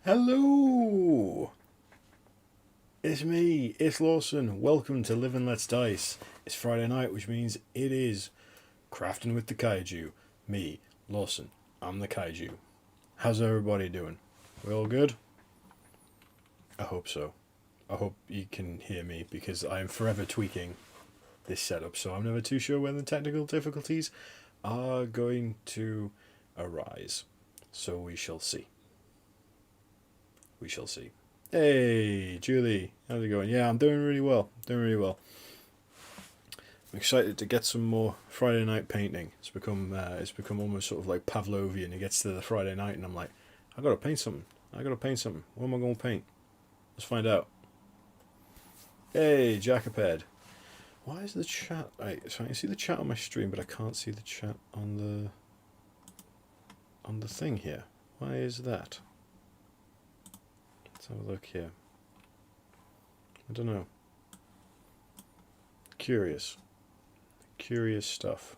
Hello! It's me, it's Lawson. Welcome to Live and Let's Dice. It's Friday night, which means it is Crafting with the Kaiju. Me, Lawson. I'm the Kaiju. How's everybody doing? We all good? I hope so. I hope you can hear me because I am forever tweaking this setup, so I'm never too sure when the technical difficulties are going to arise. So we shall see. We shall see. Hey, Julie, how's it going? Yeah, I'm doing really well. I'm excited to get some more Friday night painting. It's become almost sort of like Pavlovian. It gets to the Friday night, and I'm like, I gotta paint something. What am I gonna paint? Let's find out. Hey, Jacoped. Why is the chat? Right, so I can see the chat on my stream, but I can't see the chat on the thing here. Why is that? Let's have a look here. I don't know. Curious stuff.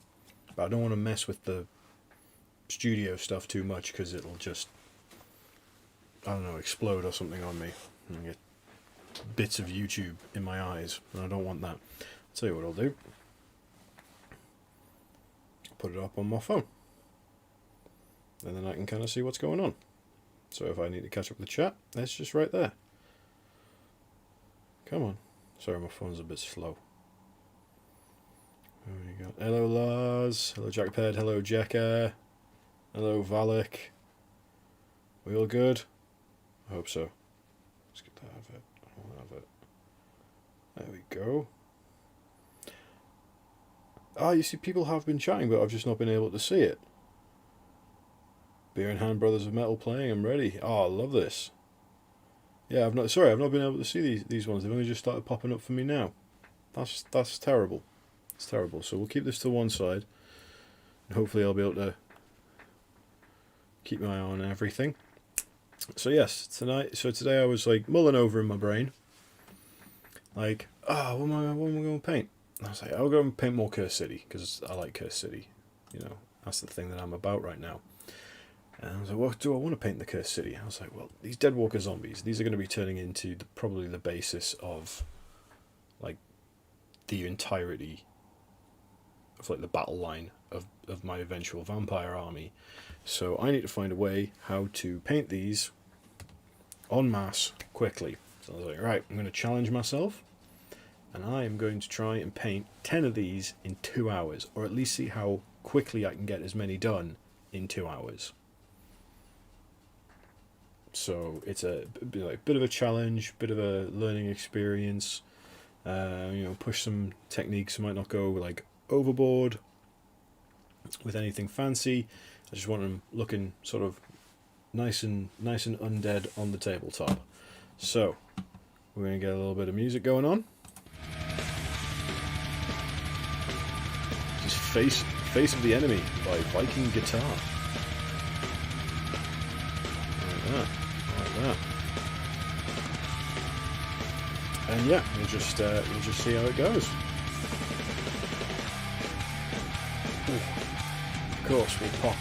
But I don't want to mess with the studio stuff too much because it'll just, I don't know, explode or something on me. And I get bits of YouTube in my eyes, and I don't want that. I'll tell you what I'll do. Put it up on my phone. And then I can kind of see what's going on. So if I need to catch up with the chat, it's just right there. Come on. Sorry, my phone's a bit slow. There we go. Hello, Lars. Hello, Jackped. Hello, Jekka. Hello, Valak. We all good? I hope so. Let's get that out of it. I'll have it. There we go. Ah, you see, people have been chatting, but I've just not been able to see it. Beer in Hand, Brothers of Metal playing. I'm ready. Oh, I love this. Yeah, I've not been able to see these ones. They've only just started popping up for me now. That's terrible. It's terrible. So we'll keep this to one side, and hopefully I'll be able to keep my eye on everything. So yes, today I was like mulling over in my brain, like, what am I going to paint? And I was like, I'll go and paint more Curse City because I like Curse City. You know, that's the thing that I'm about right now. And I was like, what do I want to paint in the Cursed City? I was like, well, these deadwalker zombies, these are going to be turning into probably the basis of, like, the entirety of, like, the battle line of my eventual vampire army. So I need to find a way how to paint these en masse quickly. So I was like, right, I'm going to challenge myself, and I am going to try and paint 10 of these in 2 hours, or at least see how quickly I can get as many done in 2 hours. So it's a bit of a challenge, bit of a learning experience. Push some techniques. Might not go like overboard with anything fancy. I just want them looking sort of nice and undead on the tabletop. So we're going to get a little bit of music going on. Just Face of the Enemy by Viking Guitar. Like that. And yeah, we'll just see how it goes. Of course, we'll pop.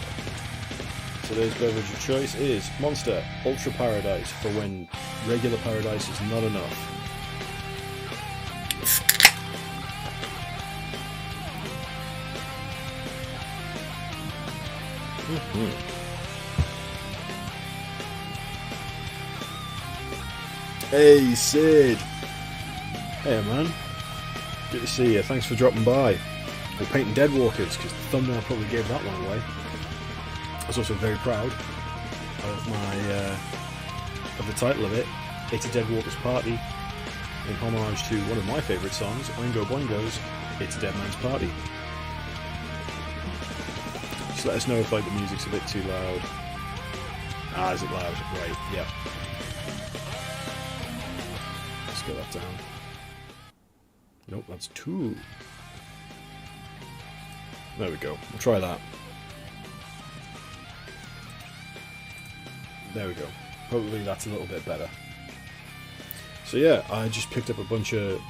Today's beverage of choice is Monster Ultra Paradise for when regular Paradise is not enough. Hey Sid! Hey man, good to see you, thanks for dropping by. We're painting Deadwalkers because the thumbnail probably gave that one away. I was also very proud of the title of it, It's a Deadwalkers Party, in homage to one of my favourite songs, Oingo Boingo's It's a Dead Man's Party. Just let us know if like the music's a bit too loud. Ah, is it loud? Right, yeah. Let's get that down. Nope, that's 2. There we go. We'll try that. There we go. Hopefully that's a little bit better. So yeah, I just picked up a bunch of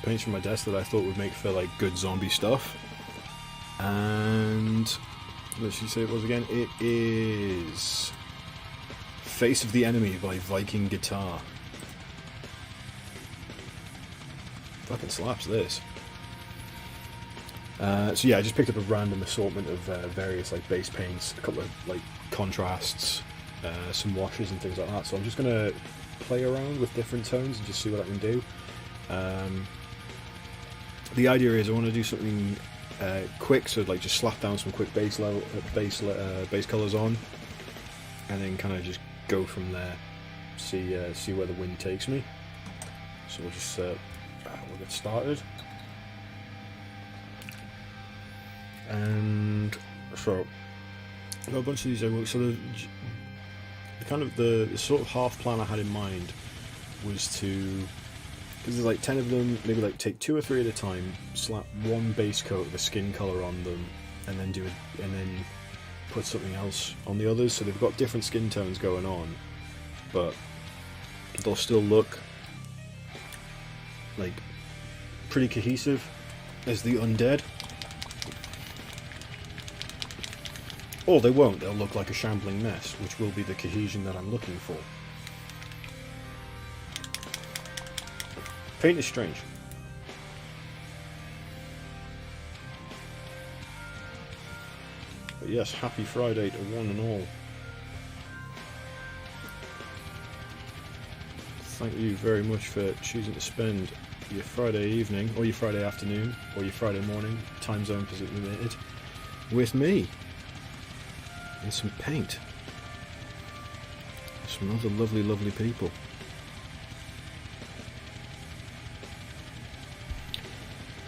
paints from my desk that I thought would make for like good zombie stuff. And let's see say it was again. It is Face of the Enemy by Viking Guitar. Fucking slaps this. So yeah, I just picked up a random assortment of various like base paints, a couple of like contrasts, some washes and things like that. So I'm just gonna play around with different tones and just see what I can do. The idea is I want to do something quick, so like just slap down some quick base colors on, and then kind of just go from there. See where the wind takes me. So we'll just we'll get started. And so I've got a bunch of these. So the kind of the sort of half plan I had in mind was to, because there's like 10 of them, maybe like take 2 or 3 at a time, slap one base coat of a skin color on them, and then then put something else on the others. So they've got different skin tones going on, but they'll still look like pretty cohesive as the undead. Or they won't, they'll look like a shambling mess, which will be the cohesion that I'm looking for. Paint is strange. But yes, happy Friday to one and all. Thank you very much for choosing to spend your Friday evening, or your Friday afternoon, or your Friday morning, time zone limited, with me. And some paint. Some other lovely, lovely people.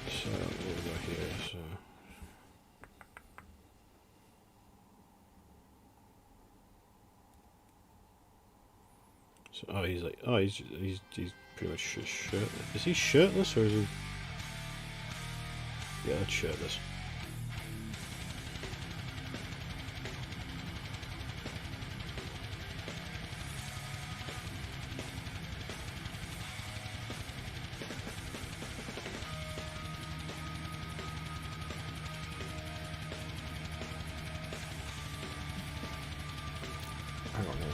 So, what have we got here? So oh, he's like, oh, he's pretty much shirtless. Is he shirtless or is he? Yeah, that's shirtless. I don't know.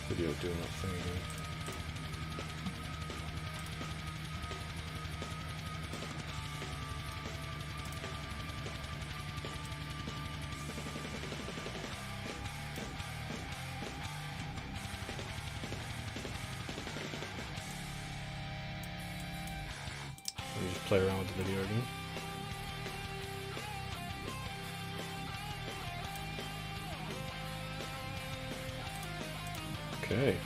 Video doing that thing again. Let me just play around with the video again. Okay.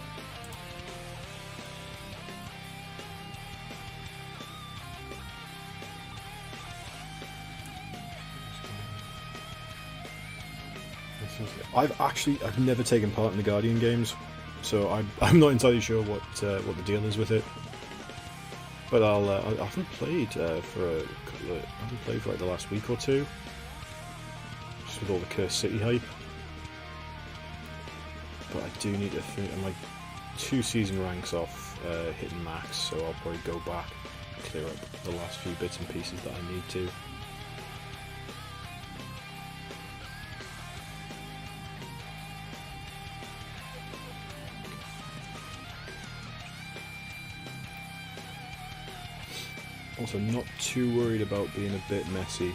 I've never taken part in the Guardian games, so I'm not entirely sure what the deal is with it. But I haven't played for I haven't played for like the last week or two, just with all the Cursed City hype. But I do need to finish. I'm like 2 season ranks off hitting max, so I'll probably go back and clear up the last few bits and pieces that I need to. Also, not too worried about being a bit messy,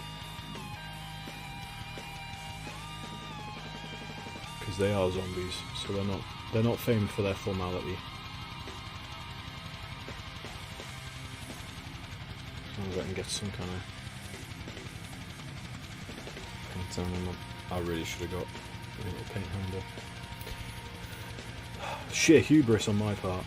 because they are zombies, so they're not famed for their formality. As long as I can get some kind of paint on them. I really should have got a little paint handle. Sheer hubris on my part.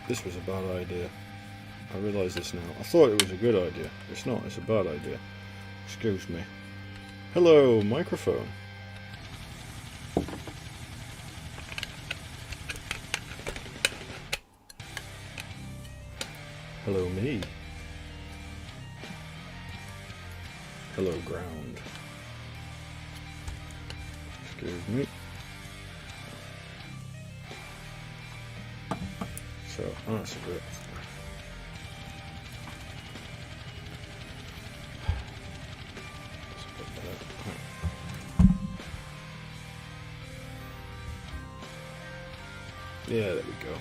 This was a bad idea. I realise this now. I thought it was a good idea. It's not, it's a bad idea. Excuse me. Hello, microphone. Hello, me. Hello, ground. Excuse me. So that's a bit. Yeah, there we go.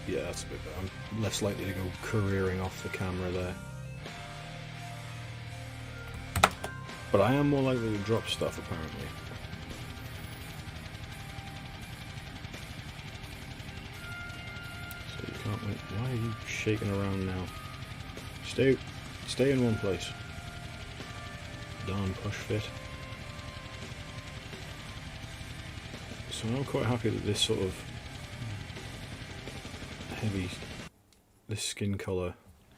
Yeah, that's a bit better. I'm less likely to go careering off the camera there. But I am more likely to drop stuff, apparently. So you can't wait. Why are you shaking around now? Stay in one place. Darn push fit. So I'm quite happy that this sort of heavy, this skin colour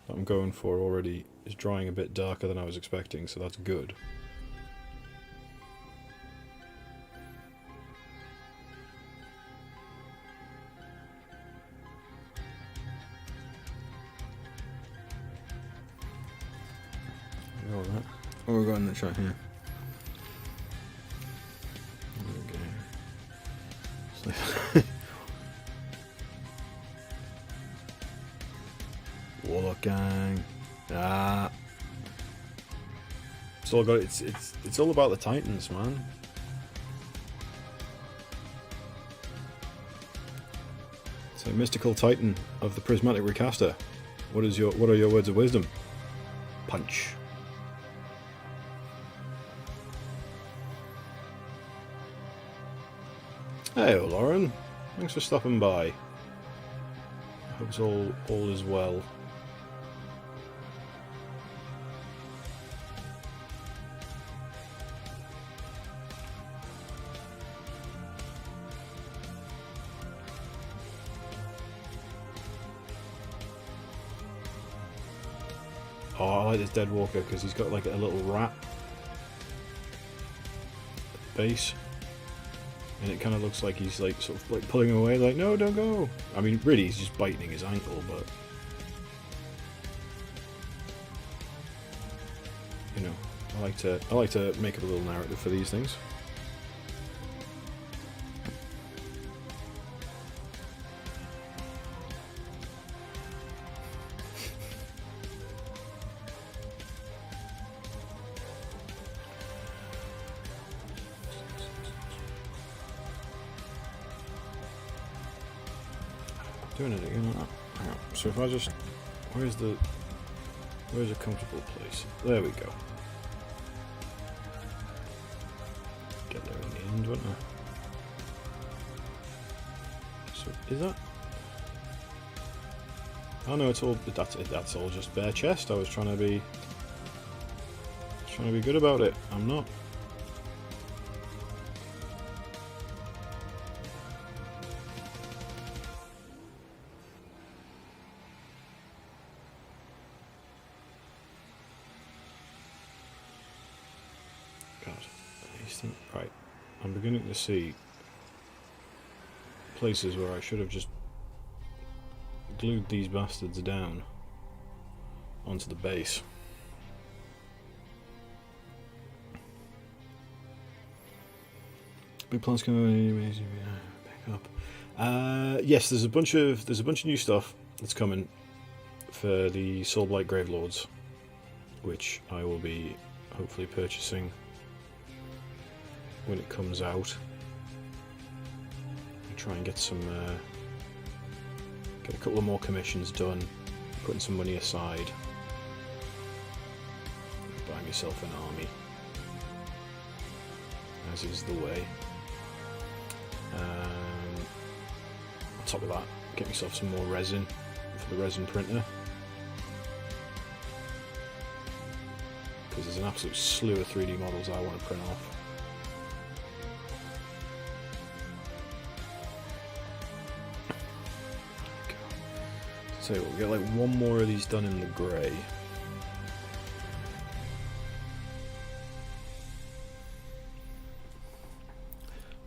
that I'm going for already is drying a bit darker than I was expecting, so that's good. What have we got in the shot here? Okay. Warlock gang. Ah. It's all got it's all about the Titans, man. So mystical Titan of the prismatic recaster. What are your words of wisdom? Punch. Hey, Lauren. Thanks for stopping by. Hope it's all is well. Oh, I like this deadwalker because he's got like a little rat base. And it kind of looks like he's like sort of like pulling away, like, no, don't go. I mean, really, he's just biting his ankle, but you know, I like to make up a little narrative for these things. Doing it again. Hang on. So if I just, where's a comfortable place? There we go. Get there in the end, won't I? So is that? Oh no, it's all that's all just bare chest. I was trying to be good about it. I'm not. Right, I'm beginning to see places where I should have just glued these bastards down onto the base. Big plans coming. Back up. Yes, there's a bunch of new stuff that's coming for the Soulblight Gravelords, which I will be hopefully purchasing when it comes out. I'll try and get a couple of more commissions done, putting some money aside, buy myself an army, as is the way. On top of that, get myself some more resin for the resin printer, because there's an absolute slew of 3D models I want to print off. So we'll get like one more of these done in the grey.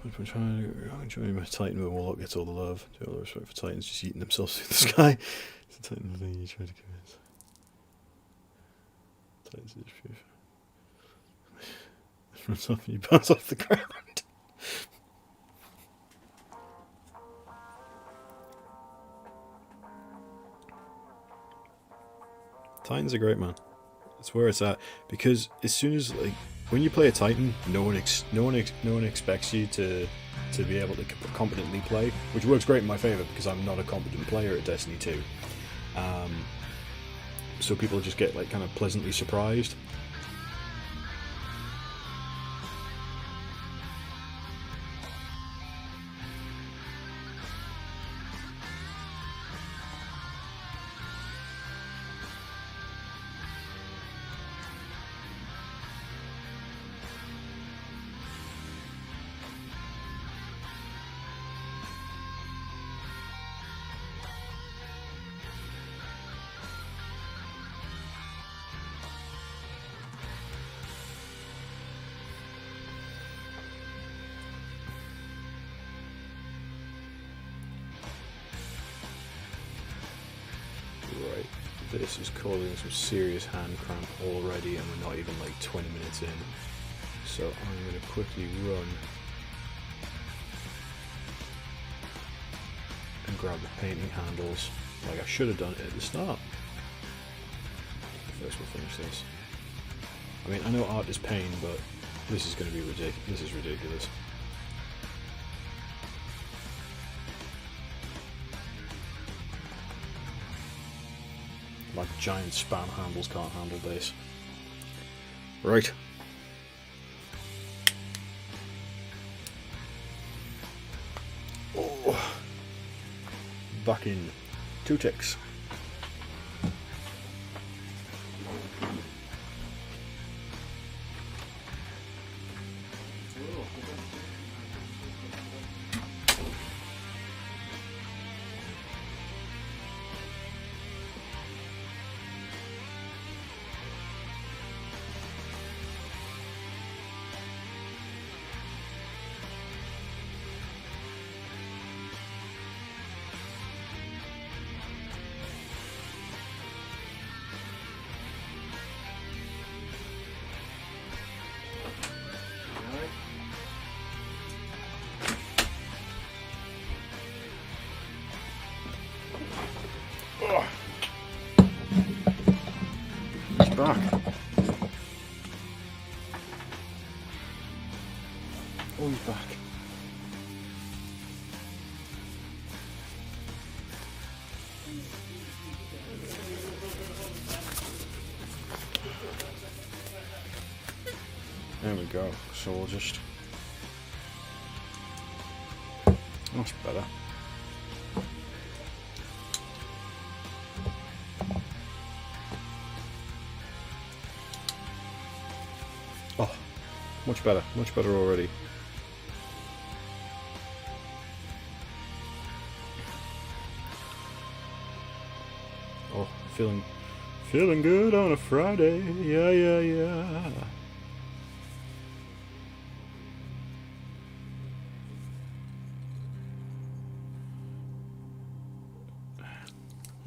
I'm trying to enjoy my Titan where Warlock gets all the love. Do all the respect for Titans just eating themselves through the sky. It's a Titan thing you try to convince. Titans is runs off and you bounce off the ground. Titans are great, man. That's where it's at, because as soon as, like, when you play a Titan, no one expects you to be able to competently play, which works great in my favour because I'm not a competent player at Destiny 2. So people just get like kind of pleasantly surprised. Right, this is causing some serious hand cramp already, and we're not even like 20 minutes in. So I'm going to quickly run and grab the painting handles, like I should have done it at the start. First we'll finish this. I mean, I know art is pain, but this is going to be ridiculous. This is ridiculous. My giant spam handles can't handle this. Right. Oh. Back in 2 ticks. He's back. Oh, he's back. There we go. So we'll just... That's better. Oh, much better already. Oh, feeling good on a Friday. Yeah.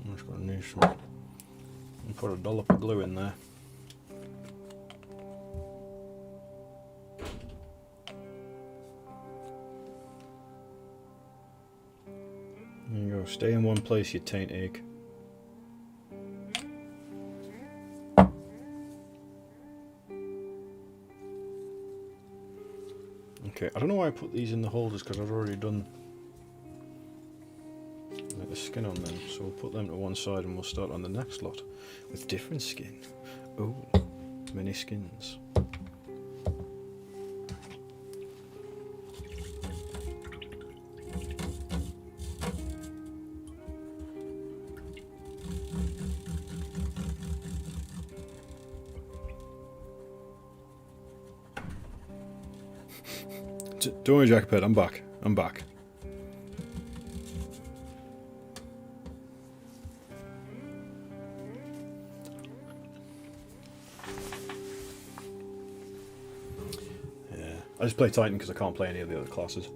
I'm just gonna need some and put a dollop of glue in there. There you go, stay in one place, you taint ache. Okay, I don't know why I put these in the holders, because I've already done like the skin on them, so we'll put them to one side and we'll start on the next lot with different skin. Oh, many skins. Don't worry, Jackpet, I'm back. Yeah, I just play Titan because I can't play any of the other classes.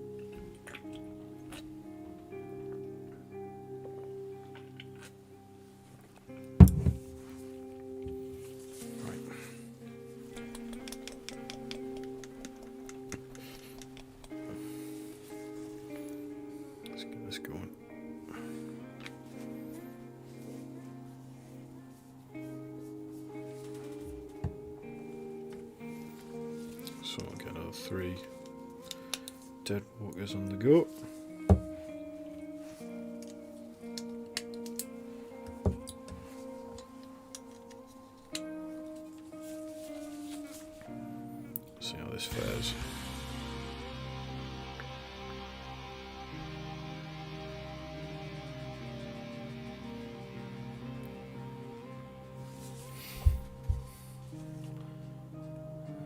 get this going. So I'll get our 3 deadwalkers on the go. See how this fares.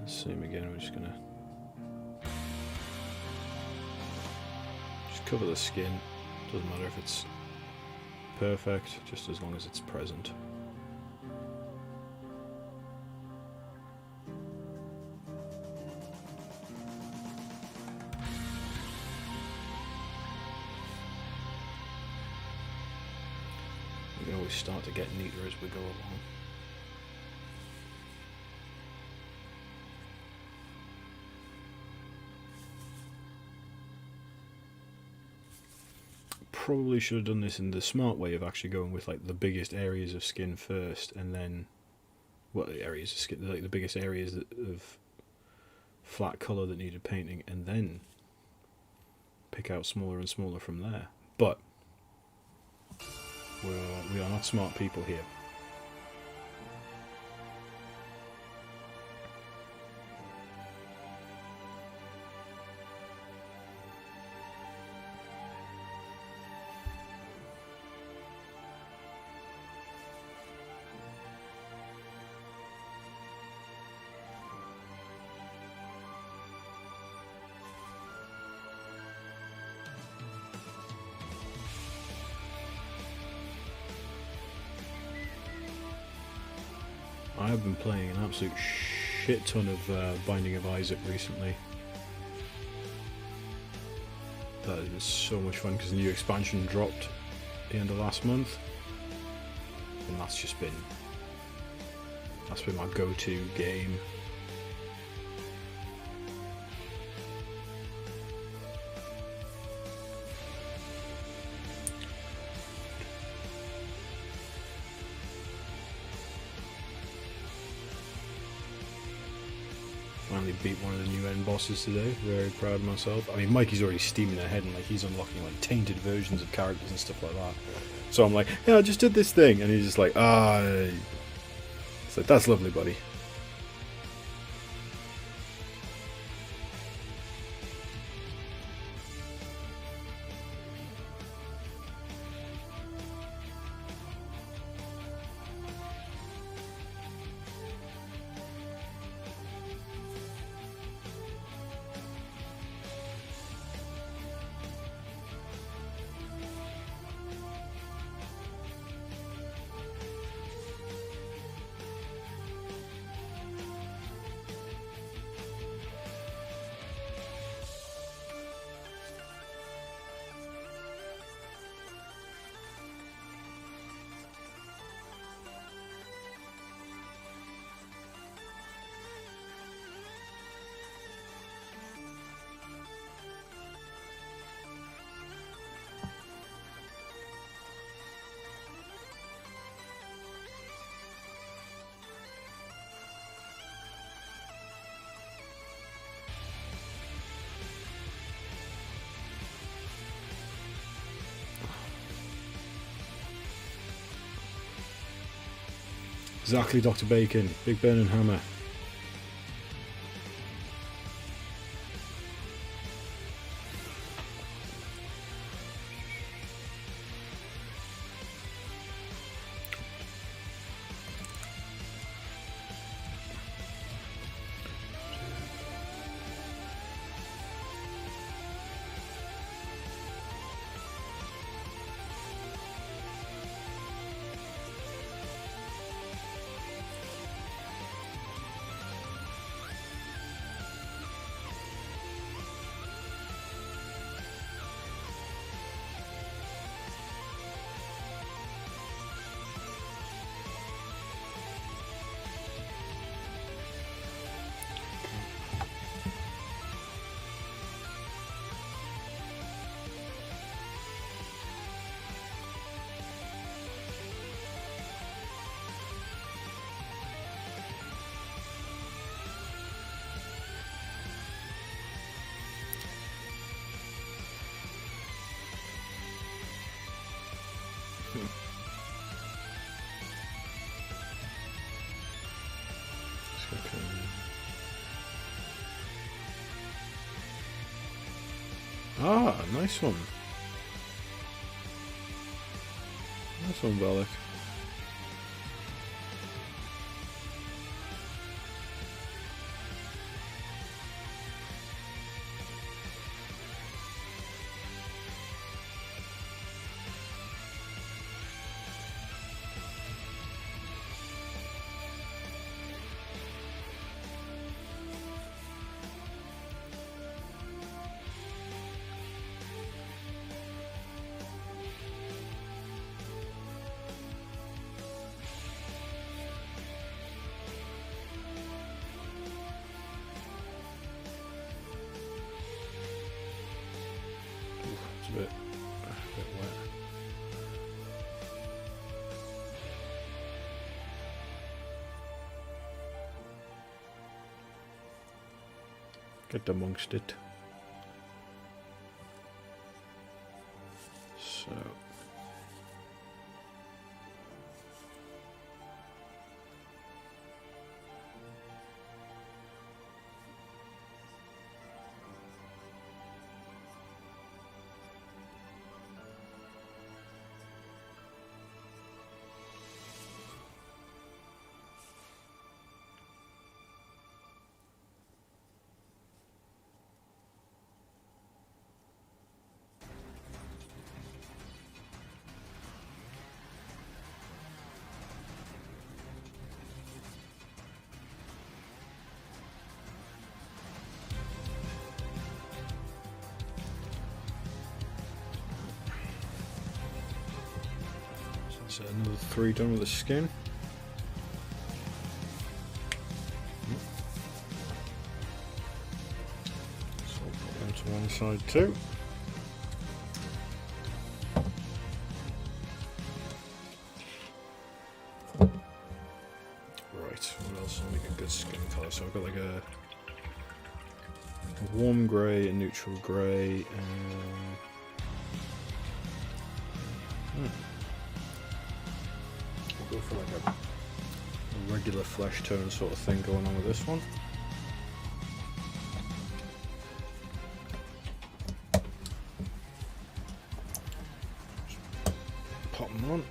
Same again, we're just gonna cover the skin. Doesn't matter if it's perfect, just as long as it's present. We can always start to get neater as we go along. Probably should have done this in the smart way of actually going with like the biggest areas of skin first, and then areas of skin, like the biggest areas of flat colour that needed painting, and then pick out smaller and smaller from there. But we are not smart people here. I have been playing an absolute shit ton of Binding of Isaac recently. That has been so much fun because the new expansion dropped at the end of last month, and that's been my go-to game. Finally beat one of the new end bosses today. Very proud of myself. I mean, Mikey's already steaming ahead and like he's unlocking like tainted versions of characters and stuff like that. So I'm like, yeah, I just did this thing, and he's just like, it's like, that's lovely, buddy. Exactly, Dr. Bacon. Big burning hammer. Ah, nice one. Nice one, Balak. It's a bit wet. Get amongst it. So. So another 3 done with the skin. So I'll put them to one side too. Right, what else will make a good skin colour? So I've got like a warm grey, a neutral grey, go for like a regular flesh tone sort of thing going on with this one. Just pop them on.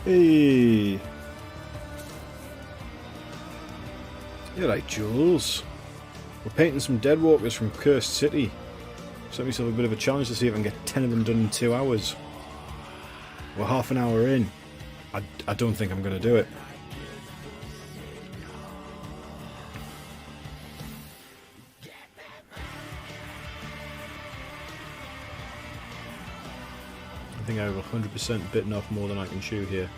Hey! You're right, Jules. We're painting some deadwalkers from Cursed City. Set myself a bit of a challenge to see if I can get 10 of them done in 2 hours. We're half an hour in. I don't think I'm going to do it. I think I've 100% bitten off more than I can chew here.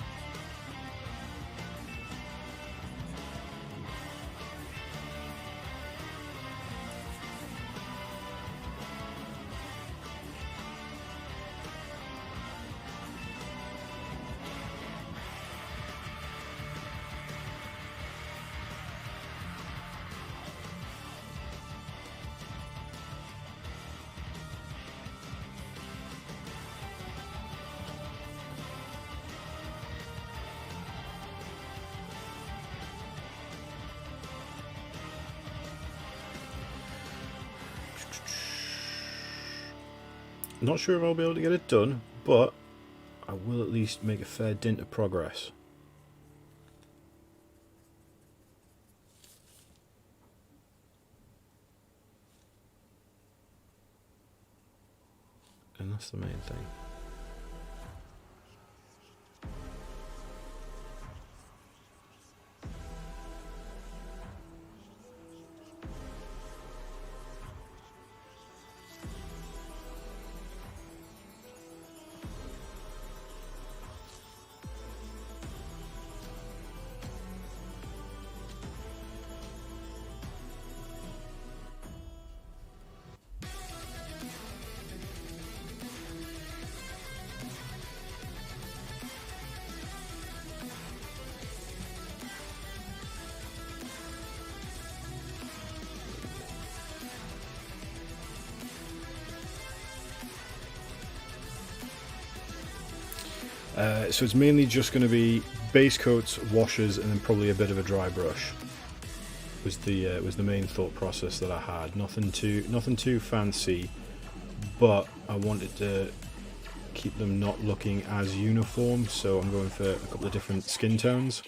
Not sure if I'll be able to get it done, but I will at least make a fair dint of progress. And that's the main thing. So it's mainly just going to be base coats, washes, and then probably a bit of a dry brush. Was the main thought process that I had. Nothing too fancy, but I wanted to keep them not looking as uniform. So I'm going for a couple of different skin tones.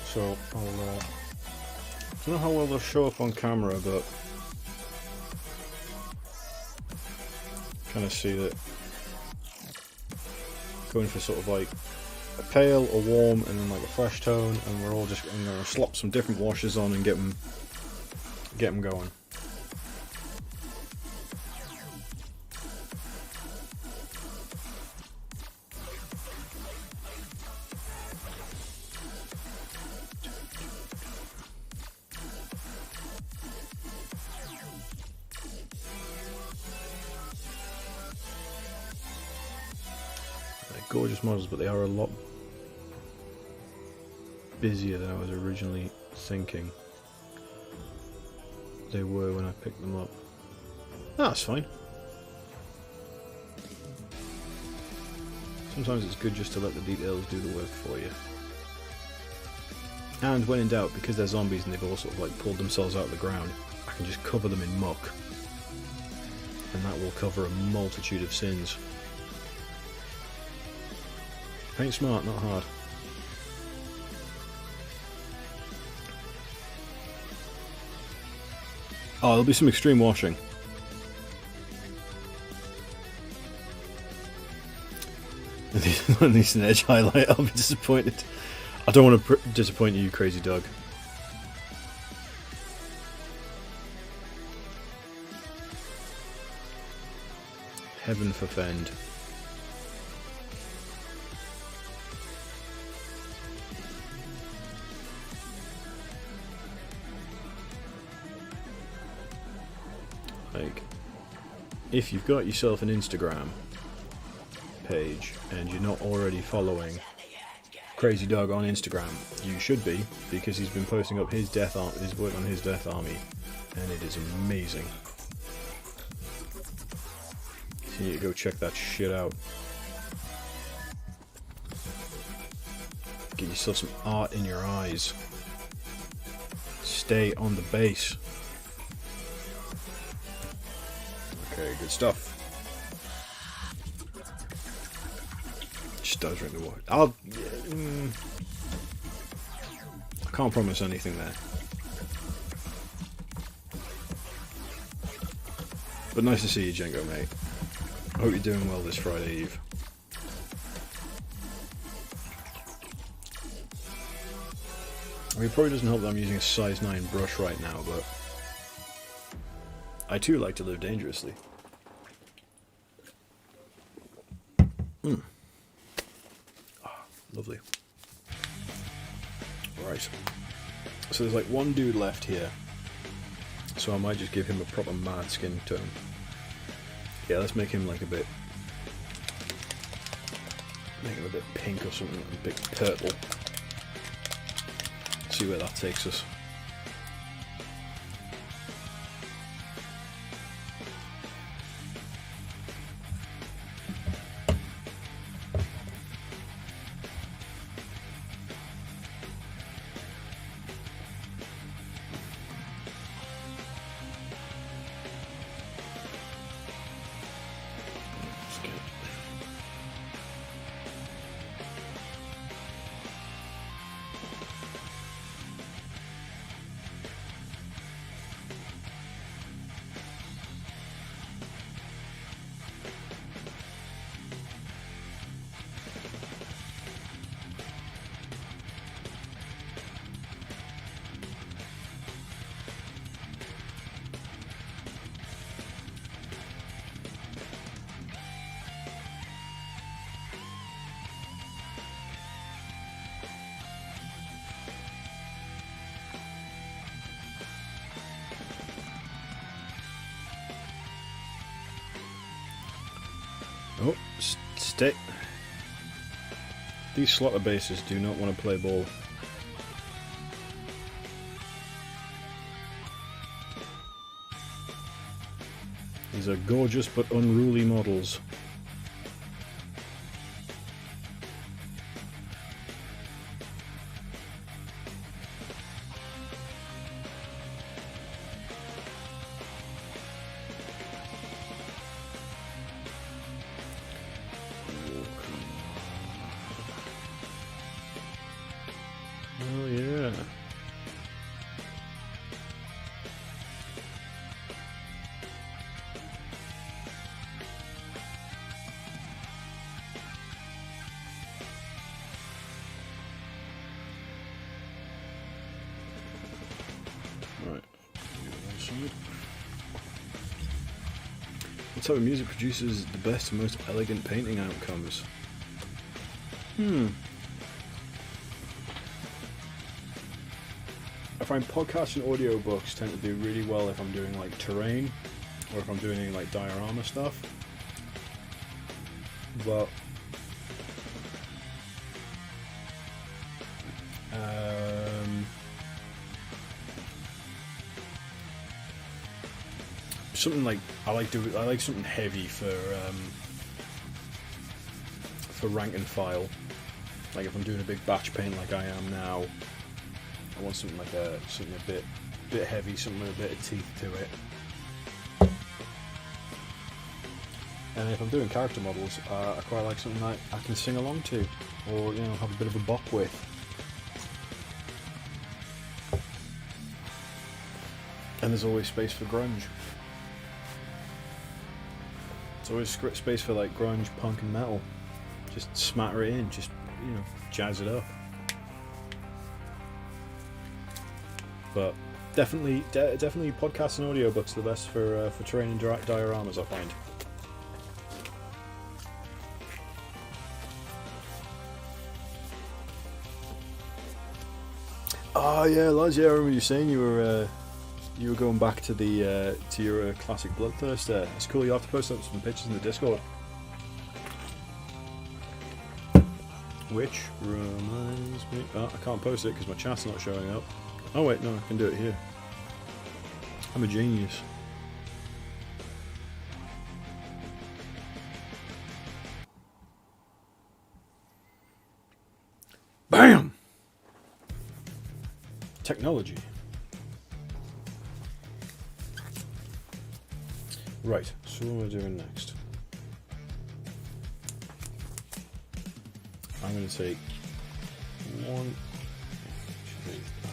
So I'll. I don't know how well they'll show up on camera, but kind of see that going for sort of like a pale, a warm, and then like a fresh tone, and we're all just going to slop some different washes on and get them going. Gorgeous models, but they are a lot busier than I was originally thinking they were when I picked them up. That's fine. Sometimes it's good just to let the details do the work for you. And when in doubt, because they're zombies and they've all sort of like pulled themselves out of the ground, I can just cover them in muck, and that will cover a multitude of sins. Paint smart, not hard. Oh, there'll be some extreme washing. At least an edge highlight, I'll be disappointed. I don't want to disappoint you, crazy dog. Heaven forfend. Like, if you've got yourself an Instagram page and you're not already following Crazy Dog on Instagram, you should be, because he's been posting up his his work on his Death Army, and it is amazing. So you need to go check that shit out. Get yourself some art in your eyes. stay on the base. Okay, good stuff. Just does drink the water. I can't promise anything there. But nice to see you, Jengo, mate. I hope you're doing well this Friday Eve. I mean, it probably doesn't help that I'm using a size 9 brush right now, but I too like to live dangerously. Lovely. Right. So there's like one dude left here. So I might just give him a proper mad skin tone. Yeah, let's make him like a bit... Make him a bit pink or something, a bit purple. See where that takes us. Oh, stay. These slaughter bases do not want to play ball. These are gorgeous but unruly models. Oh yeah. Right. What type of music produces the best and most elegant painting outcomes? I find podcasts and audiobooks tend to do really well if I'm doing like terrain or if I'm doing any like diorama stuff. But something like I like something heavy for rank and file. Like if I'm doing a big batch paint like I am now, I want something like something a bit heavy, something with a bit of teeth to it. And if I'm doing character models, I quite like something that I can sing along to, or have a bit of a bop with. And there's always space for grunge. There's always space for like grunge, punk, and metal. Just smatter it in, just jazz it up. But definitely podcasts and audiobooks are the best for terrain and dioramas, I find. Oh yeah, lads, yeah, I remember you saying you were going back to the to your classic Bloodthirst there. It's cool. You have to post up some pictures in the Discord. Which reminds me, I can't post it because my chat's not showing up. Oh wait, no, I can do it here. I'm a genius. Bam! Technology. Right, so what am I doing next? I'm going to take one.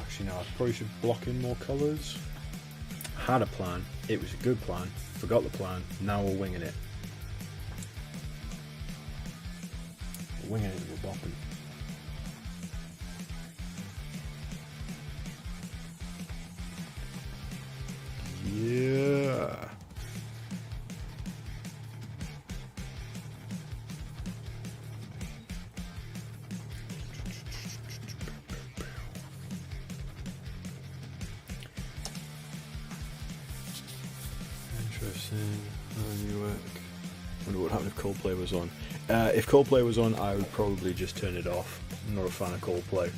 Actually, no, I probably should block in more colours. Had a plan, it was a good plan, forgot the plan, now we're winging it. We're winging it and we're bopping. Yeah. Interesting. New work. Wonder what happened if Coldplay was on. If Coldplay was on, I would probably just turn it off. I'm not a fan of Coldplay.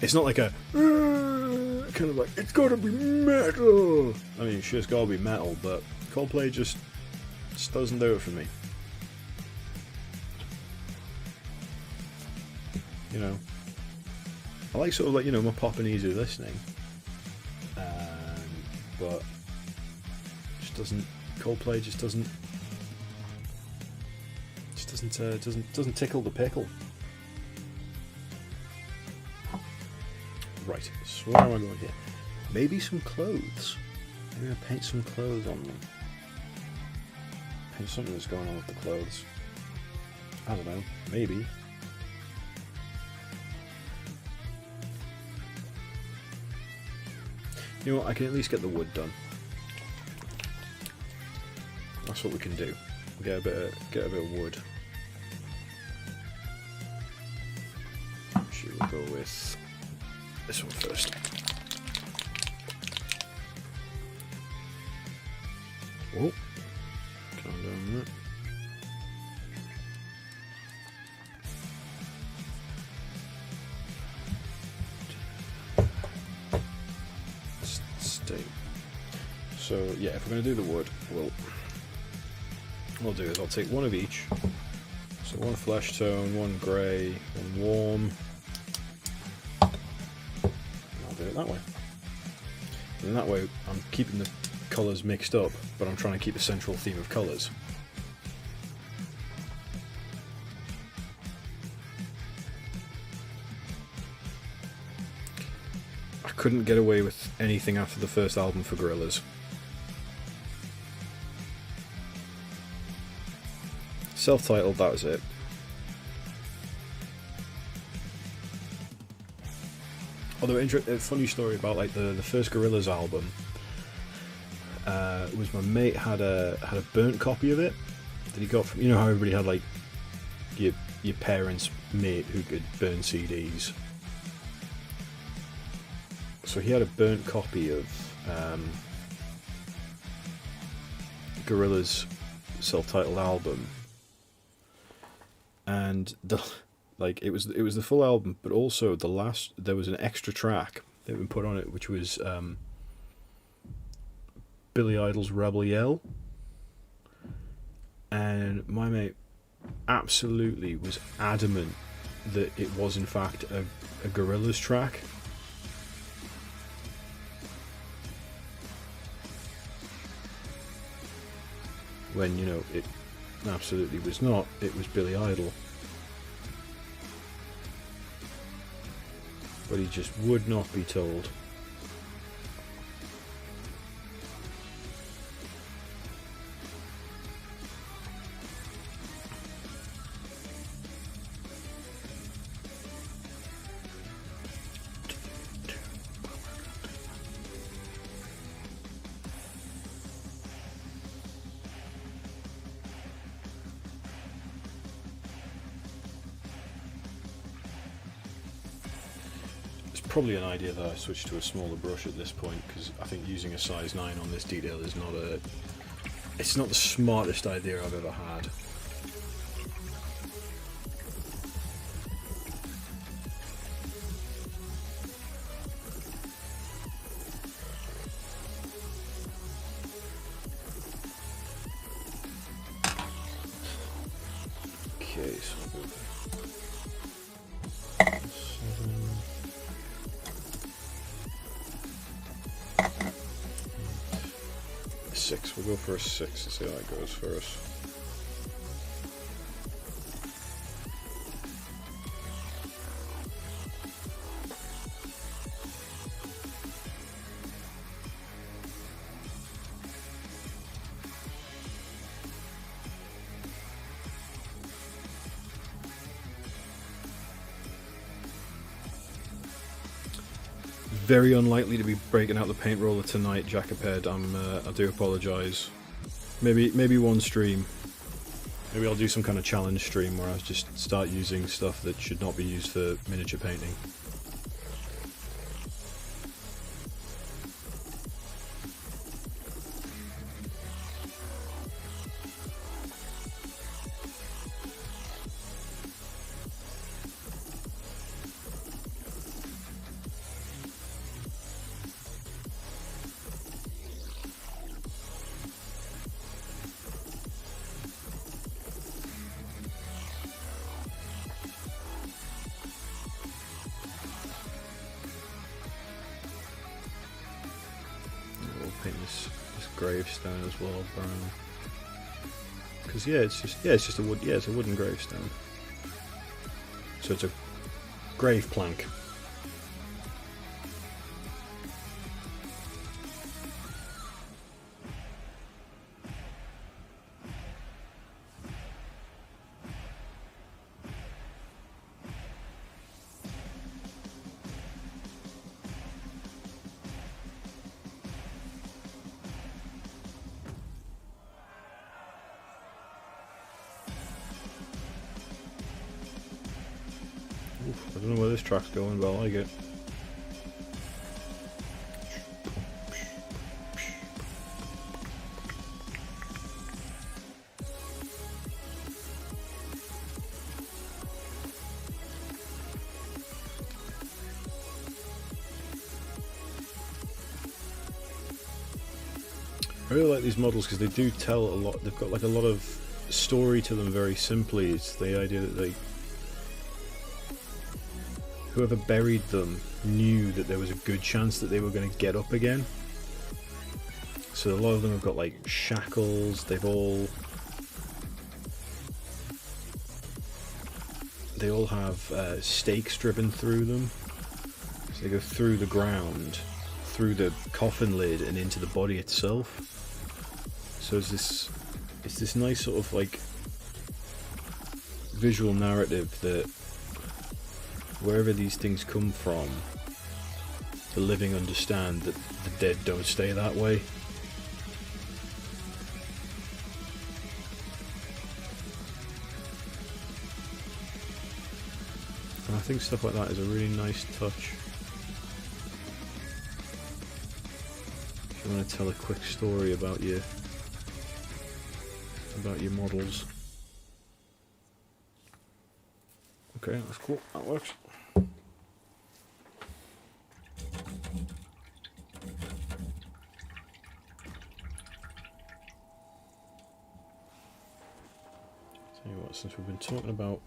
It's not like a kind of like it's gotta be metal. I mean, sure, it's gotta be metal, but Coldplay just doesn't do it for me. You know, I like sort of like, you know, more pop and easy listening, but just doesn't. Coldplay just doesn't tickle the pickle. Right, so where am I going here? Maybe some clothes. Maybe I'll paint some clothes on them. Paint something that's going on with the clothes. I don't know, maybe. You know what, I can at least get the wood done. That's what we can do. Get a bit of wood. Actually, we'll go with this one first. Oh, calm down there. Stay. So yeah, if we're going to do the wood, what I'll do is I'll take one of each. So one flesh tone, one grey, one warm. I'll do it that way. And that way I'm keeping the colours mixed up, but I'm trying to keep a central theme of colours. I couldn't get away with anything after the first album for Gorillaz. Self-titled, that was it. Although, a funny story about like the first Gorillaz album was my mate had a burnt copy of it that he got from, you know how everybody had like your parents' mate who could burn CDs. So he had a burnt copy of Gorillaz' self-titled album. And it was the full album, but also there was an extra track that had been put on it, which was Billy Idol's Rebel Yell. And my mate absolutely was adamant that it was in fact a Gorillaz track. When, you know, it absolutely was not. It was Billy Idol. But he just would not be told. Probably an idea that I switch to a smaller brush at this point, because I think using a size 9 on this detail is it's not the smartest idea I've ever had. Okay, so I'll go 7. 6. We'll go for a 6 and see how that goes first. Very unlikely to be breaking out the paint roller tonight, Jackaped. I do apologise. Maybe one stream. Maybe I'll do some kind of challenge stream where I just start using stuff that should not be used for miniature painting. This gravestone as well, brown. Because it's a wooden gravestone. So it's a grave plank. I don't know where this track's going, but I like it. I really like these models because they do tell a lot. They've got like a lot of story to them very simply. It's the idea that whoever buried them knew that there was a good chance that they were going to get up again. So a lot of them have got like shackles. They all have stakes driven through them. So they go through the ground, through the coffin lid, and into the body itself. So it's this nice sort of like visual narrative that wherever these things come from, the living understand that the dead don't stay that way. And I think stuff like that is a really nice touch. If you want to tell a quick story about your models. Okay, that's cool. That works. Tell you what, since we've been talking about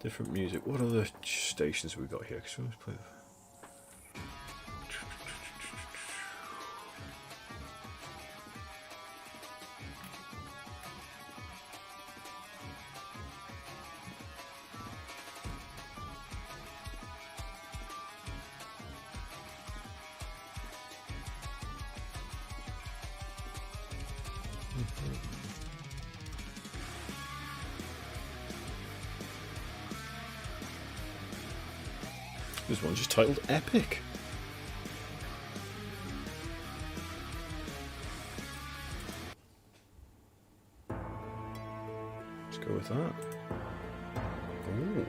different music, what other stations have we got here? Because we always play the... There's one just titled Epic. Let's go with that. Ooh.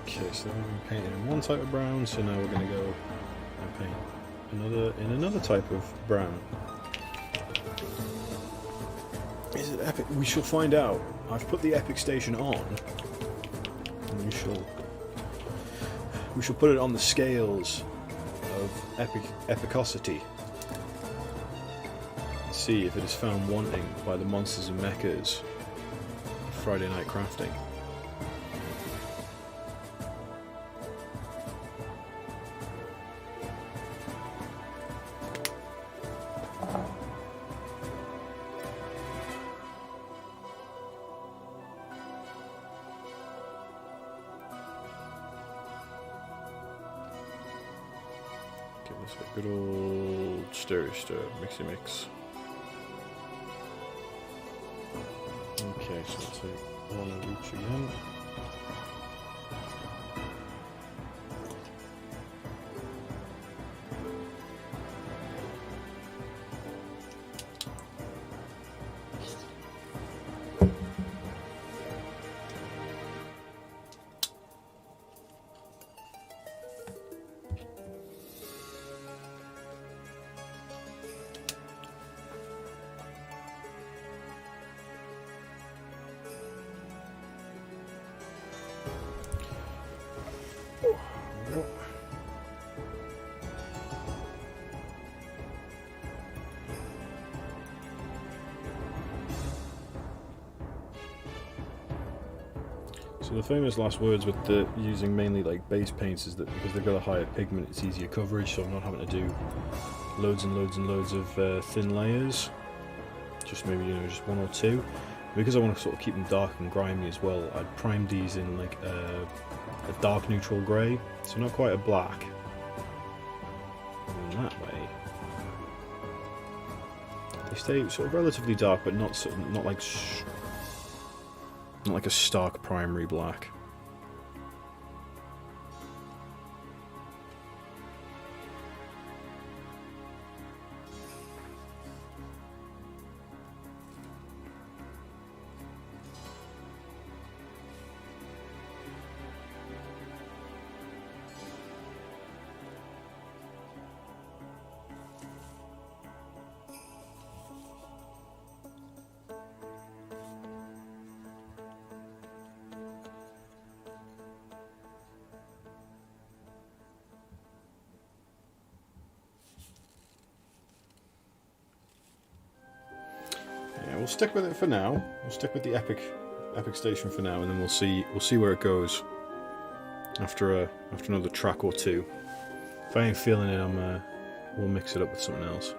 Okay, so we've been painting in one type of brown, so now we're going to go and paint another type of brown. Is it epic? We shall find out. I've put the epic station on, and we shall put it on the scales of epicosity. See if it is found wanting by the monsters and mechas of Friday Night Crafting. Give this a good old stir, mixy mix. Okay, so I'll take one of each again. So the famous last words with the using mainly like base paints is that because they've got a higher pigment, it's easier coverage, so I'm not having to do loads and loads and loads of thin layers. Just maybe, you know, just one or two. Because I want to sort of keep them dark and grimy as well, I'd prime these in like a dark neutral grey, so not quite a black. And that way, they stay sort of relatively dark, but not like a stark primary black. We'll stick with it for now. We'll stick with the epic station for now, and then we'll see where it goes after another track or two. If I ain't feeling it, we'll mix it up with something else.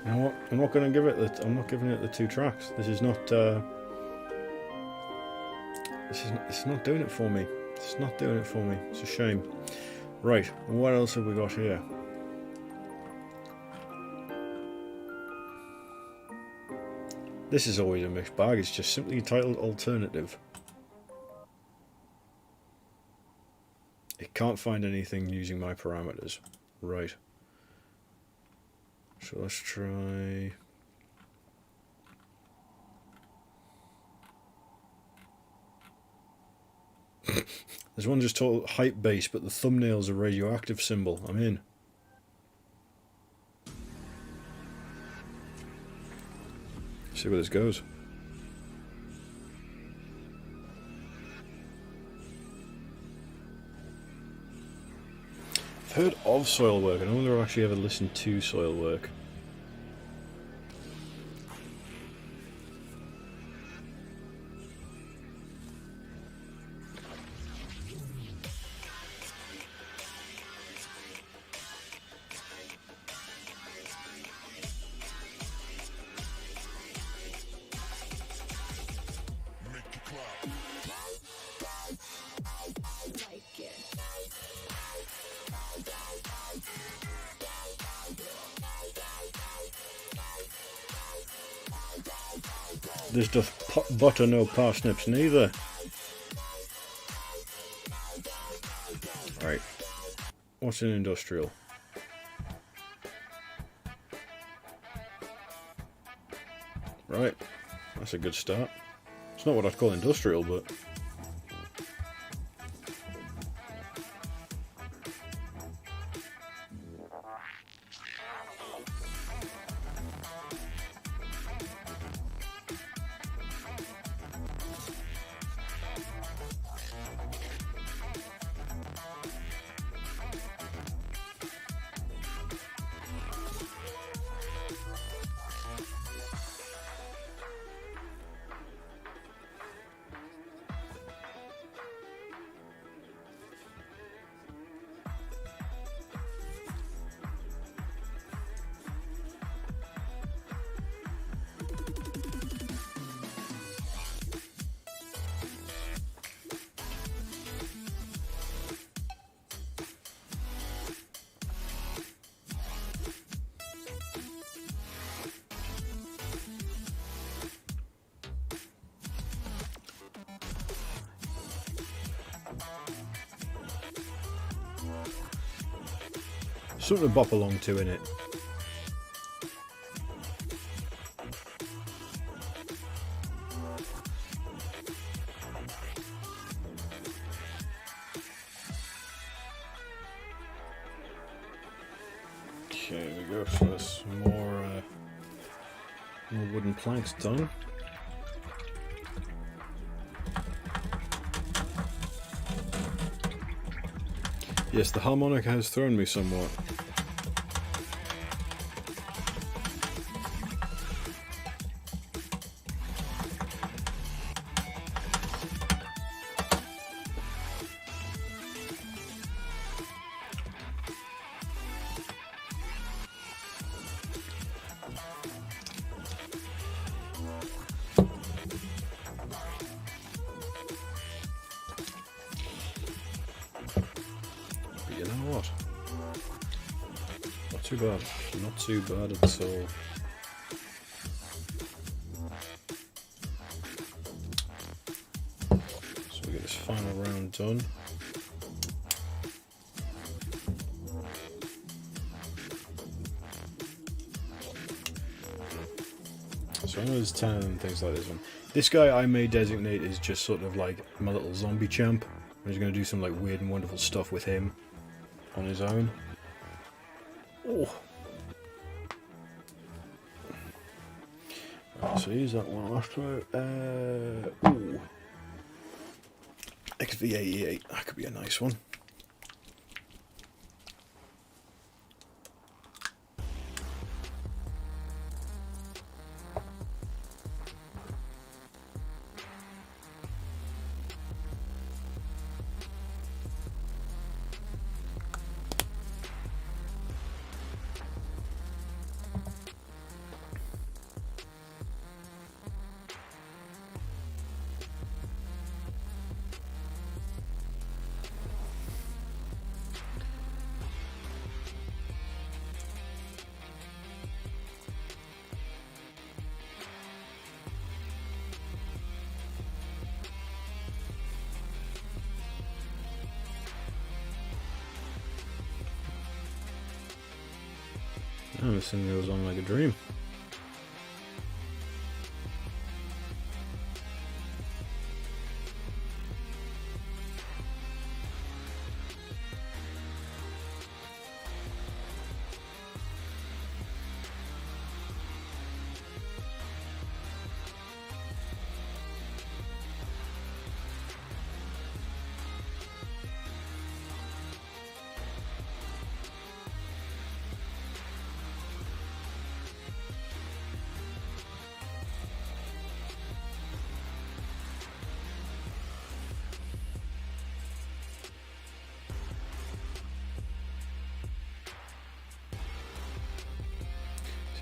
You know what? I'm not going to give it. I'm not giving it the 2 tracks. This is not. It's not doing it for me. It's not doing it for me. It's a shame. Right. What else have we got here? This is always a mixed bag. It's just simply entitled alternative. It can't find anything using my parameters. Right. So let's try. There's one just total hype base, but the thumbnail's a radioactive symbol. I'm in. See where this goes. I've heard of soil work. I don't wonder if I've actually ever listened to soil work. This doth butter no parsnips neither. Right. What's an industrial? Right. That's a good start. It's not what I'd call industrial, but... something to bop along to in it. Okay, there we go. So there's more wooden planks done. Yes, the harmonica has thrown me somewhat. You know what? Not too bad. Not too bad at all. So we get this final round done. So I know there's 10 and things like this one. This guy I may designate as just sort of like my little zombie champ. I'm just going to do some like weird and wonderful stuff with him on his own. Oh. Right, so use that one after. Ooh. XV88. That could be a nice one. Oh, this thing goes on like a dream.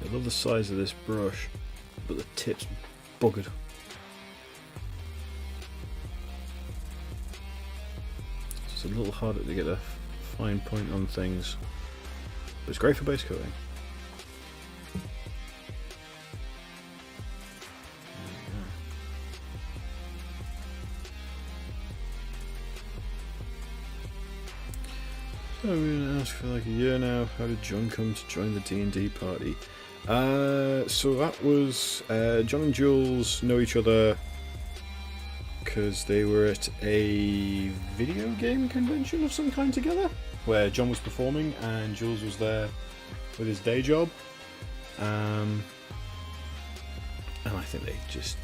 I love the size of this brush, but the tip's buggered. It's a little harder to get a fine point on things, but it's great for base coating. There asked for like a year now. How did John come to join the D&D party? So that was John and Jules know each other because they were at a video game convention of some kind together, where John was performing and Jules was there with his day job. And I think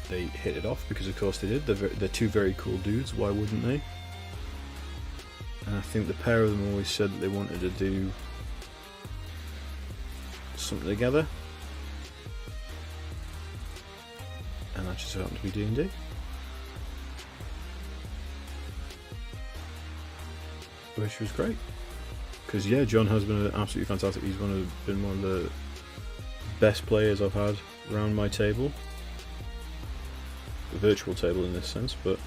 they hit it off because of course they did. They're two very cool dudes. Why wouldn't they? And I think the pair of them always said that they wanted to do something together, and that just happened to be D&D. Which was great, because yeah, John has been absolutely fantastic. He's been one of the best players I've had around my table, the virtual table in this sense, but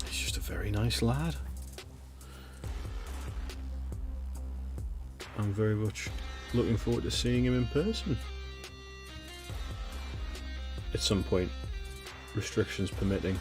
he's just a very nice lad. I'm very much looking forward to seeing him in person at some point, restrictions permitting.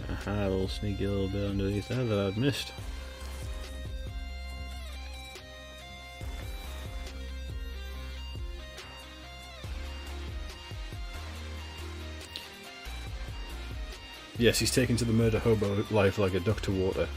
Aha, a little sneaky little bit underneath there that I'd missed. Yes, he's taken to the murder hobo life like a duck to water.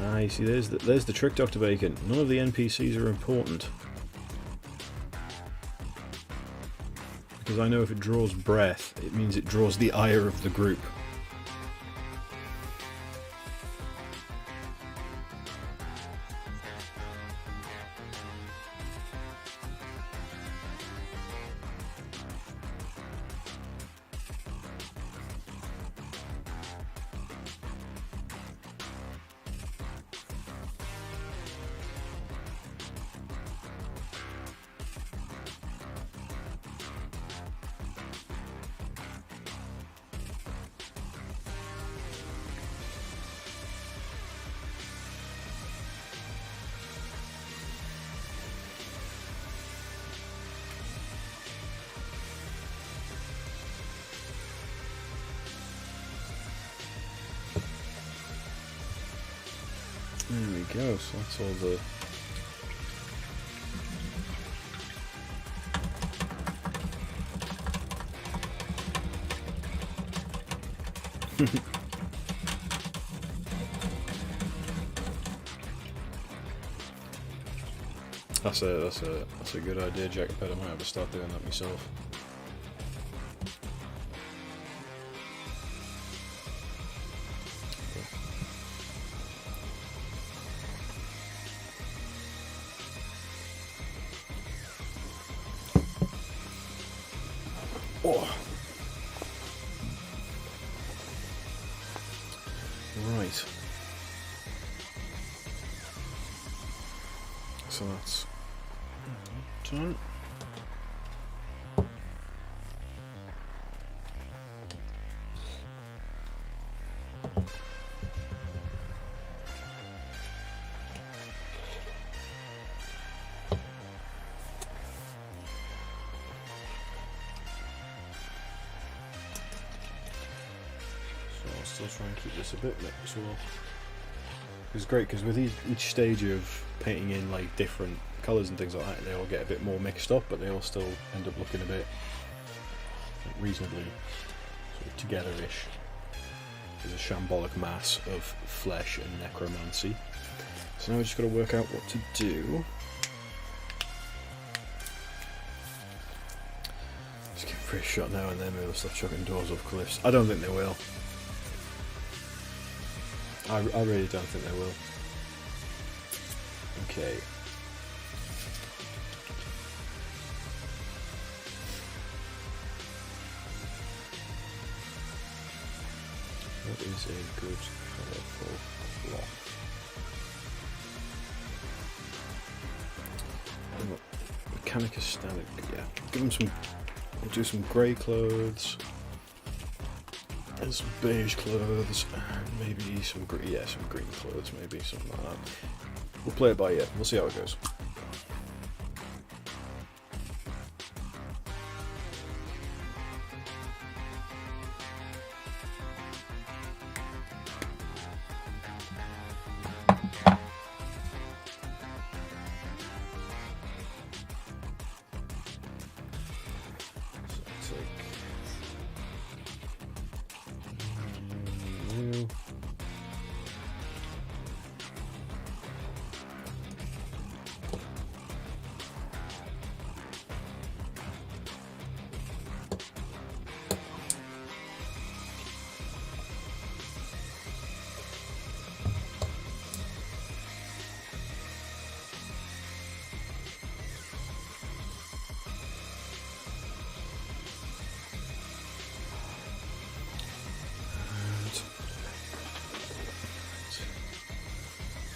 Ah, you see, there's the trick, Dr. Bacon. None of the NPCs are important. Because I know if it draws breath, it means it draws the ire of the group. There we go, so that's all the... That's a good idea, Jack. I might have to start doing that myself. Oh. Right. So that's done. Still try and keep this a bit mixed as well. It's great because with each stage of painting in like different colours and things like that, they all get a bit more mixed up, but they all still end up looking a bit reasonably sort of together-ish. There's a shambolic mass of flesh and necromancy. So now we've just got to work out what to do. Just give it a shot now and then. Maybe they'll start chucking doors off cliffs. I don't think they will. I really don't think they will. Okay. What is a good colourful cloth? Mechanicus standard, yeah. Give them some. We'll do some grey clothes. And some beige clothes. And maybe some green. Yeah, some green clothes. Maybe something like that. We'll play it by ear. We'll see how it goes.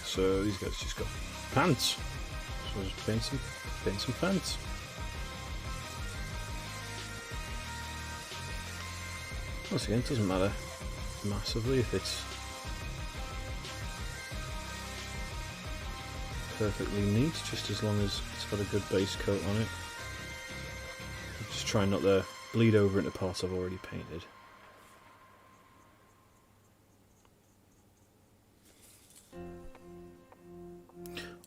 So these guys just got pants. So just paint some pants. Once again, it doesn't matter massively if it's perfectly neat, just as long as it's got a good base coat on it. Just try not to bleed over into parts I've already painted.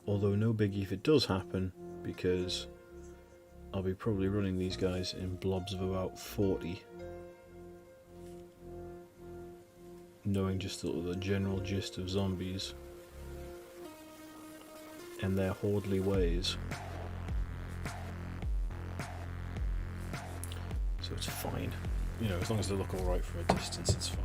Although no biggie if it does happen, because I'll be probably running these guys in blobs of about 40. Knowing just the general gist of zombies and their hordly ways. So it's fine. You know, as long as they look alright from a distance, it's fine.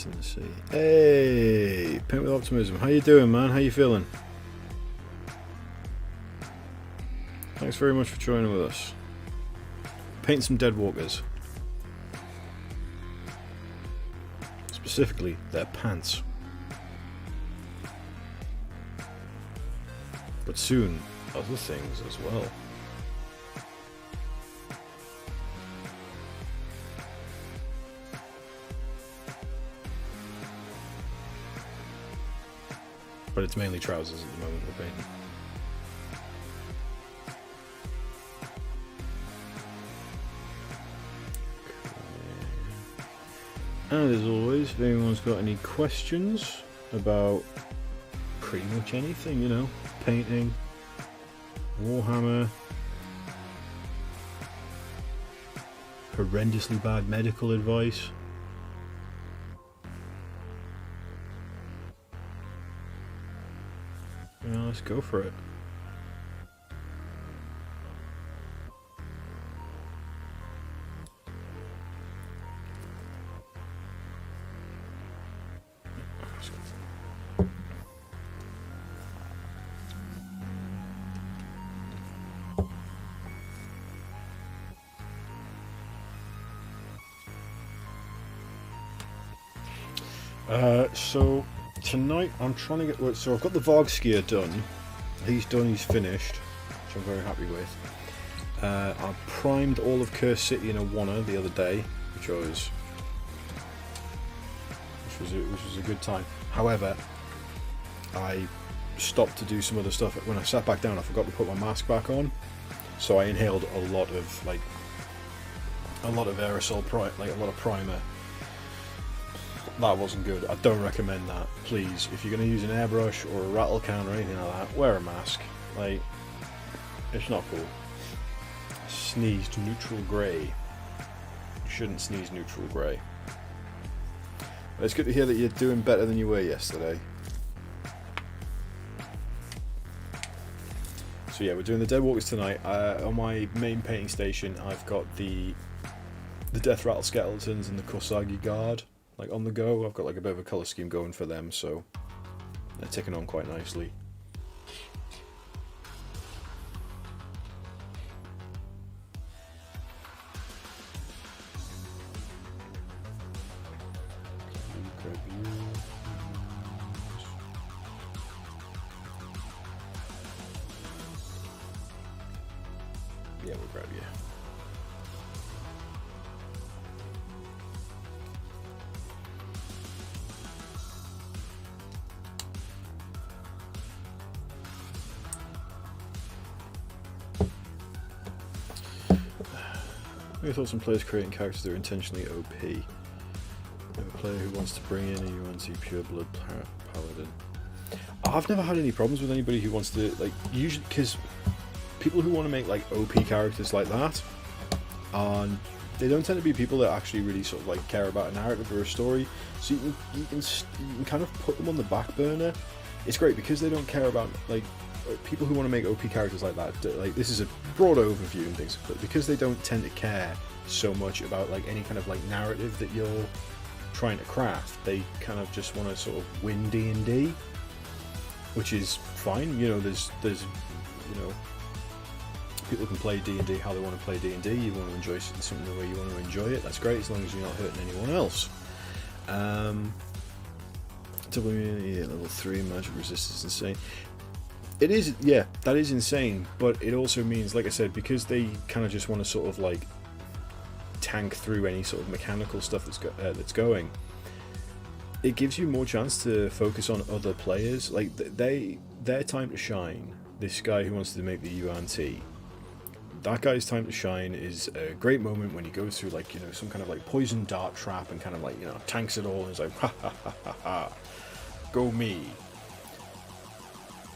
In the sea. Hey, Paint with Optimism. How you doing, man? How you feeling? Thanks very much for joining with us. Paint some deadwalkers. Specifically, their pants. But soon, other things as well. But it's mainly trousers at the moment we're painting. And as always, if anyone's got any questions about pretty much anything, you know, painting, Warhammer, horrendously bad medical advice, let's go for it. So tonight I'm trying to get. So I've got the Varg skier done. He's done. He's finished, which I'm very happy with. I primed all of Curse City in a wanna the other day, which was a good time. However, I stopped to do some other stuff. When I sat back down, I forgot to put my mask back on, so I inhaled a lot of aerosol, like a lot of primer. That wasn't good. I don't recommend that. Please, if you're going to use an airbrush or a rattle can or anything like that, wear a mask. Like, it's not cool. Sneezed neutral grey. You shouldn't sneeze neutral grey. But it's good to hear that you're doing better than you were yesterday. So yeah, we're doing the Deadwalkers tonight. On my main painting station, I've got the Death Rattle Skeletons and the Kosagi Guard, like on the go. I've got like a bit of a colour scheme going for them, so they're ticking on quite nicely. Yeah, we'll grab you. I thought some players creating characters that are intentionally OP. You have a player who wants to bring in a UNC pure blood paladin. I've never had any problems with anybody who wants to, like, usually, because people who want to make like OP characters like that, they don't tend to be people that actually really sort of like care about a narrative or a story. So you can kind of put them on the back burner. It's great because they don't care about, like, people who want to make OP characters like that. Like, this is a broad overview and things, but because they don't tend to care so much about like any kind of like narrative that you're trying to craft, they kind of just want to sort of win D&D, which is fine. You know, there's you know, people can play D&D how they want to play D&D. You want to enjoy something the way you want to enjoy it. That's great, as long as you're not hurting anyone else. Double immunity at level 3, magic resistance, insane. It is, yeah, that is insane, but it also means, like I said, because they kind of just want to sort of like tank through any sort of mechanical stuff that's going, it gives you more chance to focus on other players. Like, their time to shine, this guy who wants to make the UNT, that guy's time to shine is a great moment when he goes through, like, you know, some kind of like poison dart trap and kind of like, you know, tanks it all and is like, ha ha ha ha ha, go me.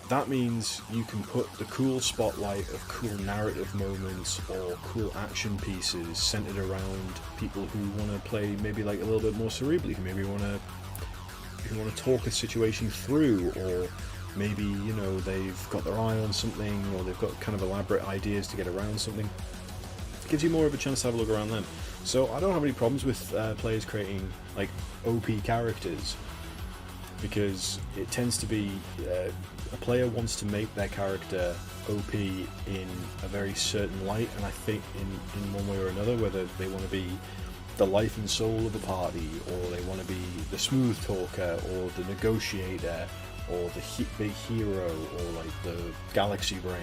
That means you can put the cool spotlight of cool narrative moments or cool action pieces centered around people who want to play maybe like a little bit more cerebrally, who maybe want to talk a situation through, or maybe, you know, they've got their eye on something, or they've got kind of elaborate ideas to get around something. It gives you more of a chance to have a look around them. So I don't have any problems with players creating like OP characters, because it tends to be a player wants to make their character OP in a very certain light, and I think in one way or another, whether they want to be the life and soul of the party, or they want to be the smooth talker, or the negotiator, or the big hero, or like the galaxy brain.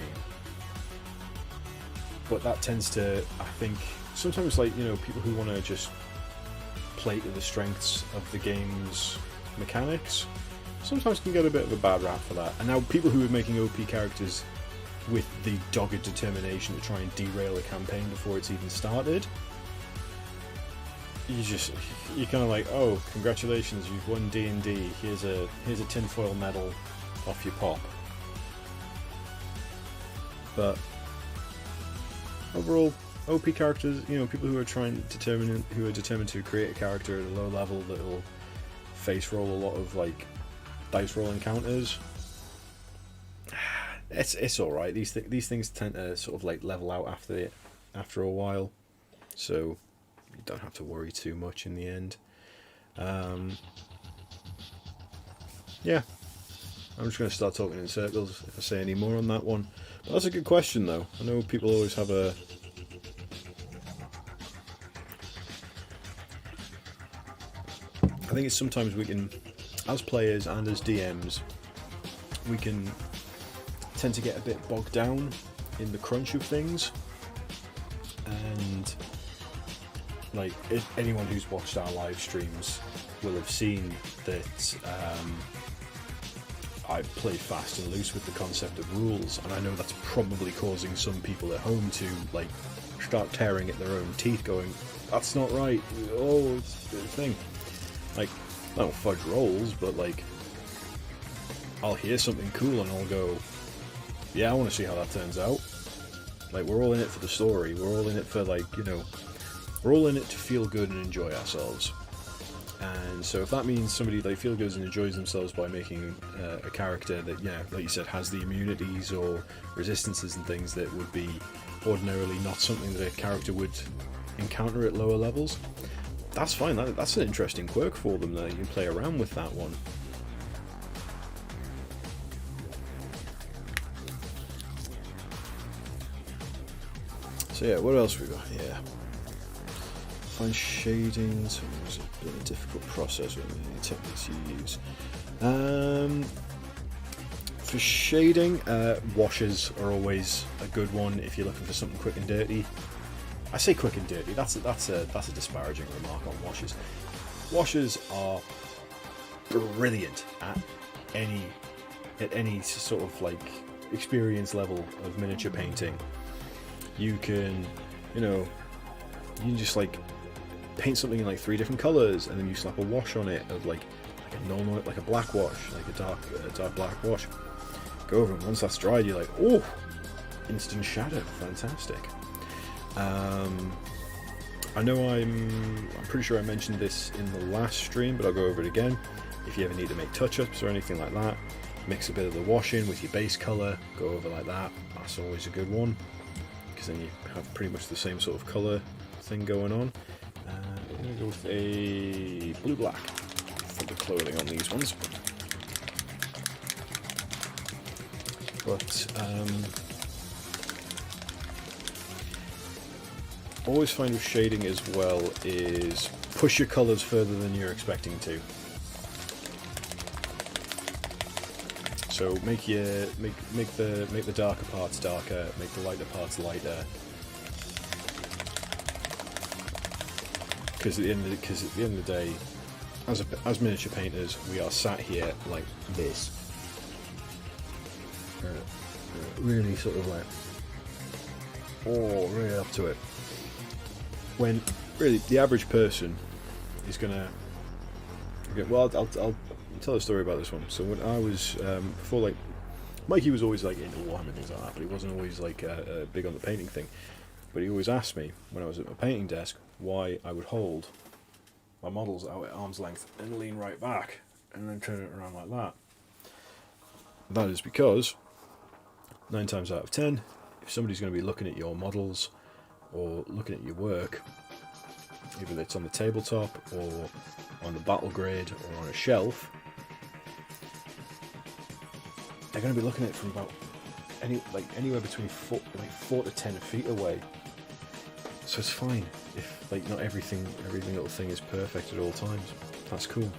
But that tends to, I think, sometimes, like, you know, people who want to just play to the strengths of the game's mechanics sometimes can get a bit of a bad rap for that. And now people who are making OP characters with the dogged determination to try and derail a campaign before it's even started, you're kind of like, oh, congratulations, you've won D&D, here's a tinfoil medal off your pop. But overall, OP characters, you know, people who are determined to create a character at a low level that will face roll a lot of like dice roll encounters, it's all right. These things tend to sort of like level out after a while, so you don't have to worry too much in the end. Yeah, I'm just going to start talking in circles if I say any more on that one. But that's a good question, though. I know people always have a think it's sometimes we can, as players and as DMs, we can tend to get a bit bogged down in the crunch of things, and like anyone who's watched our live streams will have seen that I play fast and loose with the concept of rules, and I know that's probably causing some people at home to like start tearing at their own teeth going, that's not right, oh, it's a thing. Like, I don't fudge rolls, but like, I'll hear something cool and I'll go, yeah, I want to see how that turns out. Like, we're all in it for the story, we're all in it for, like, you know, we're all in it to feel good and enjoy ourselves. And so if that means somebody like feels good and enjoys themselves by making a character that, yeah, like you said, has the immunities or resistances and things that would be ordinarily not something that a character would encounter at lower levels, that's fine. That's an interesting quirk for them that you can play around with that one. So yeah, what else we got here? Find shading, so it's a bit of a difficult process with the techniques you use. For shading, washes are always a good one if you're looking for something quick and dirty. I say quick and dirty, that's a disparaging remark on washes. Washes are brilliant at any sort of like experience level of miniature painting. You can, you know, you can just like paint something in like 3 different colours, and then you slap a wash on it of like a normal, like a black wash, like a dark black wash. Go over, and once that's dried, you're like, oh, instant shadow, fantastic. I know I'm pretty sure I mentioned this in the last stream, but I'll go over it again. If you ever need to make touch-ups or anything like that, mix a bit of the wash in with your base colour, go over like that. That's always a good one, because then you have pretty much the same sort of colour thing going on. I'm going to go with a blue-black for the clothing on these ones. But always find with shading as well is push your colours further than you're expecting to. So make the darker parts darker, make the lighter parts lighter. Because at the end of the day, as miniature painters, we are sat here like this, really sort of like, oh, really up to it. When really the average person is gonna, well, I'll tell a story about this one. So when I was before, like, Mikey was always like into Warhammer and things like that, but he wasn't always like big on the painting thing. But he always asked me when I was at my painting desk why I would hold my models out at arm's length and lean right back and then turn it around like that. That is because 9 times out of 10, if somebody's going to be looking at your models or looking at your work, either it's on the tabletop or on the battle grid or on a shelf, they're going to be looking at it from about anywhere between 4 to 10 feet away. So it's fine if like not every little thing is perfect at all times. That's cool.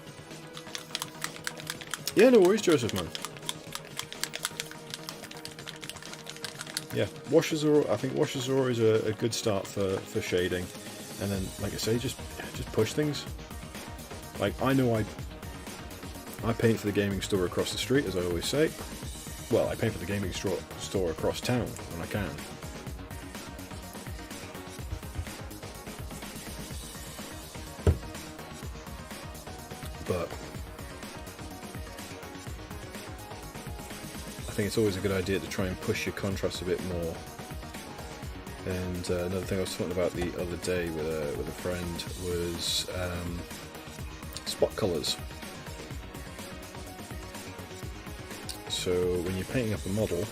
Yeah, no worries, Joseph, man. Yeah, I think washes are always a good start for shading, and then, like I say, just push things. Like, I know I paint for the gaming store across the street, as I always say. Well, I paint for the gaming store across town when I can. But I think it's always a good idea to try and push your contrast a bit more. And another thing I was talking about the other day with a friend was spot colours. So when you're painting up a model,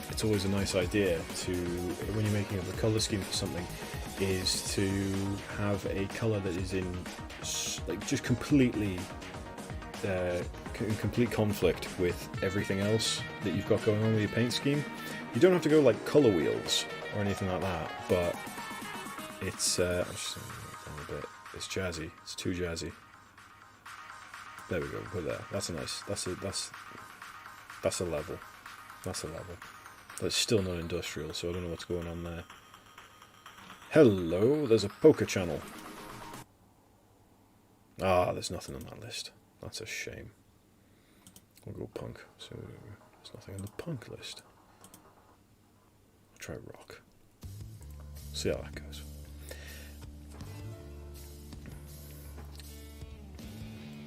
it's always a nice idea to, when you're making up a colour scheme for something, is to have a colour that is in like just completely in complete conflict with everything else that you've got going on with your paint scheme. You don't have to go like colour wheels or anything like that, but it's I'm just a bit. It's jazzy. It's too jazzy. There we go. Put that. That's a nice. That's a level. That's a level. But it's still not industrial, so I don't know what's going on there. Hello, there's a poker channel. Ah, there's nothing on that list. That's a shame. We'll go punk. So there's nothing on the punk list. I'll try rock. See how that goes.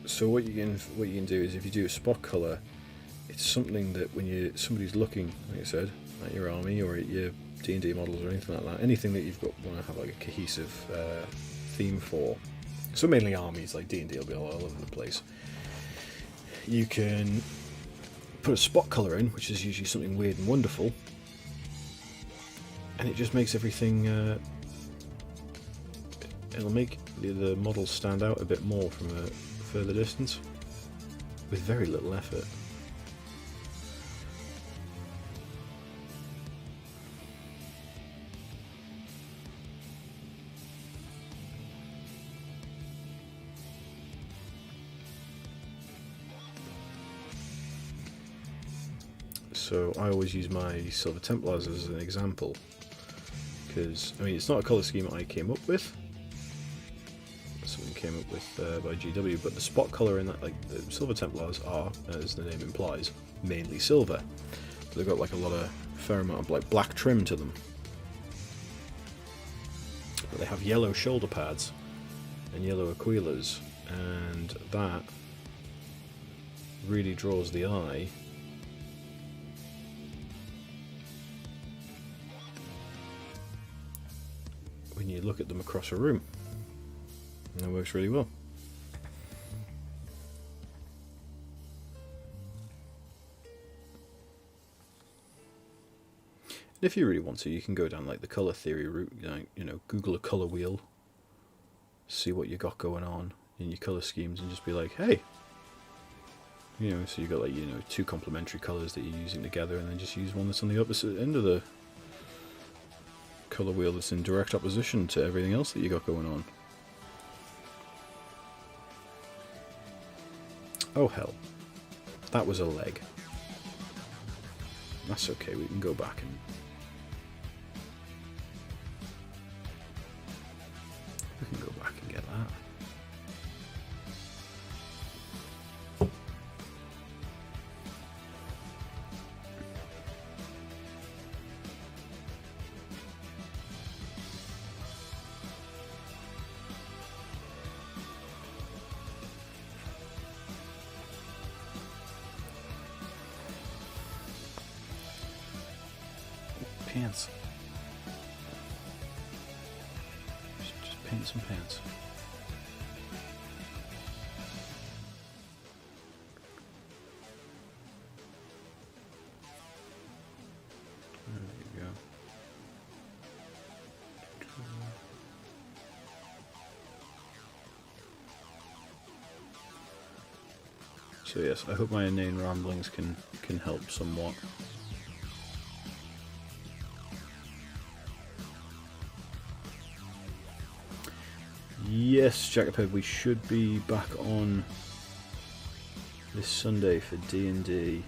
So what you can do is if you do a spot color, it's something that when somebody's looking, like I said, at your army or at your D&D models or anything like that, anything that you've got want to have like a cohesive theme for. So mainly armies, like D&D will be all over the place. You can put a spot color in, which is usually something weird and wonderful, and it just makes everything. It'll make the models stand out a bit more from a further distance, with very little effort. So I always use my Silver Templars as an example, because I mean it's not a colour scheme I came up with. Something came up with by GW, but the spot colour in that, like the Silver Templars are, as the name implies, mainly silver. So they've got like a fair amount of like black trim to them. But they have yellow shoulder pads and yellow aquilers, and that really draws the eye. When you look at them across a room. And that works really well. And if you really want to, you can go down like the colour theory route, you know, Google a colour wheel, see what you got going on in your colour schemes, and just be like, hey, you know, so you got like, you know, two complementary colours that you're using together, and then just use one that's on the opposite end of the colour wheel that's in direct opposition to everything else that you got going on. Oh hell, that was a leg. That's okay, we can go back and get that. Pants. Just paint some pants. There you go. So yes, I hope my inane ramblings can help somewhat. Yes, Jackaped, we should be back on this Sunday for D&D.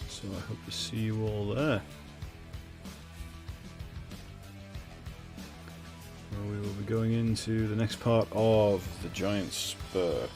So I hope to see you all there. We will be going into the next part of the Giant Spur.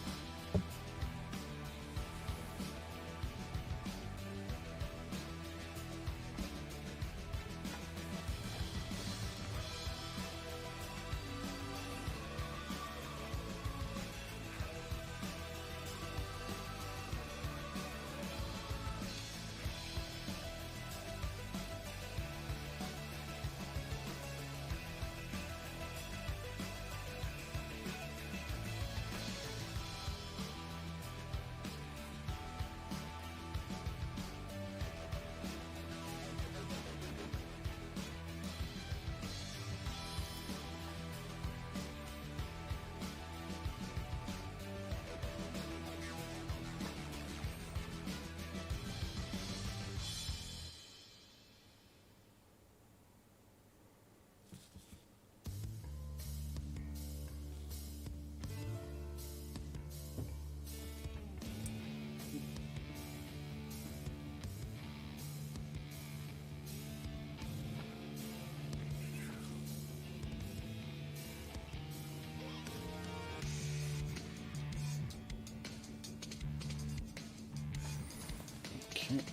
There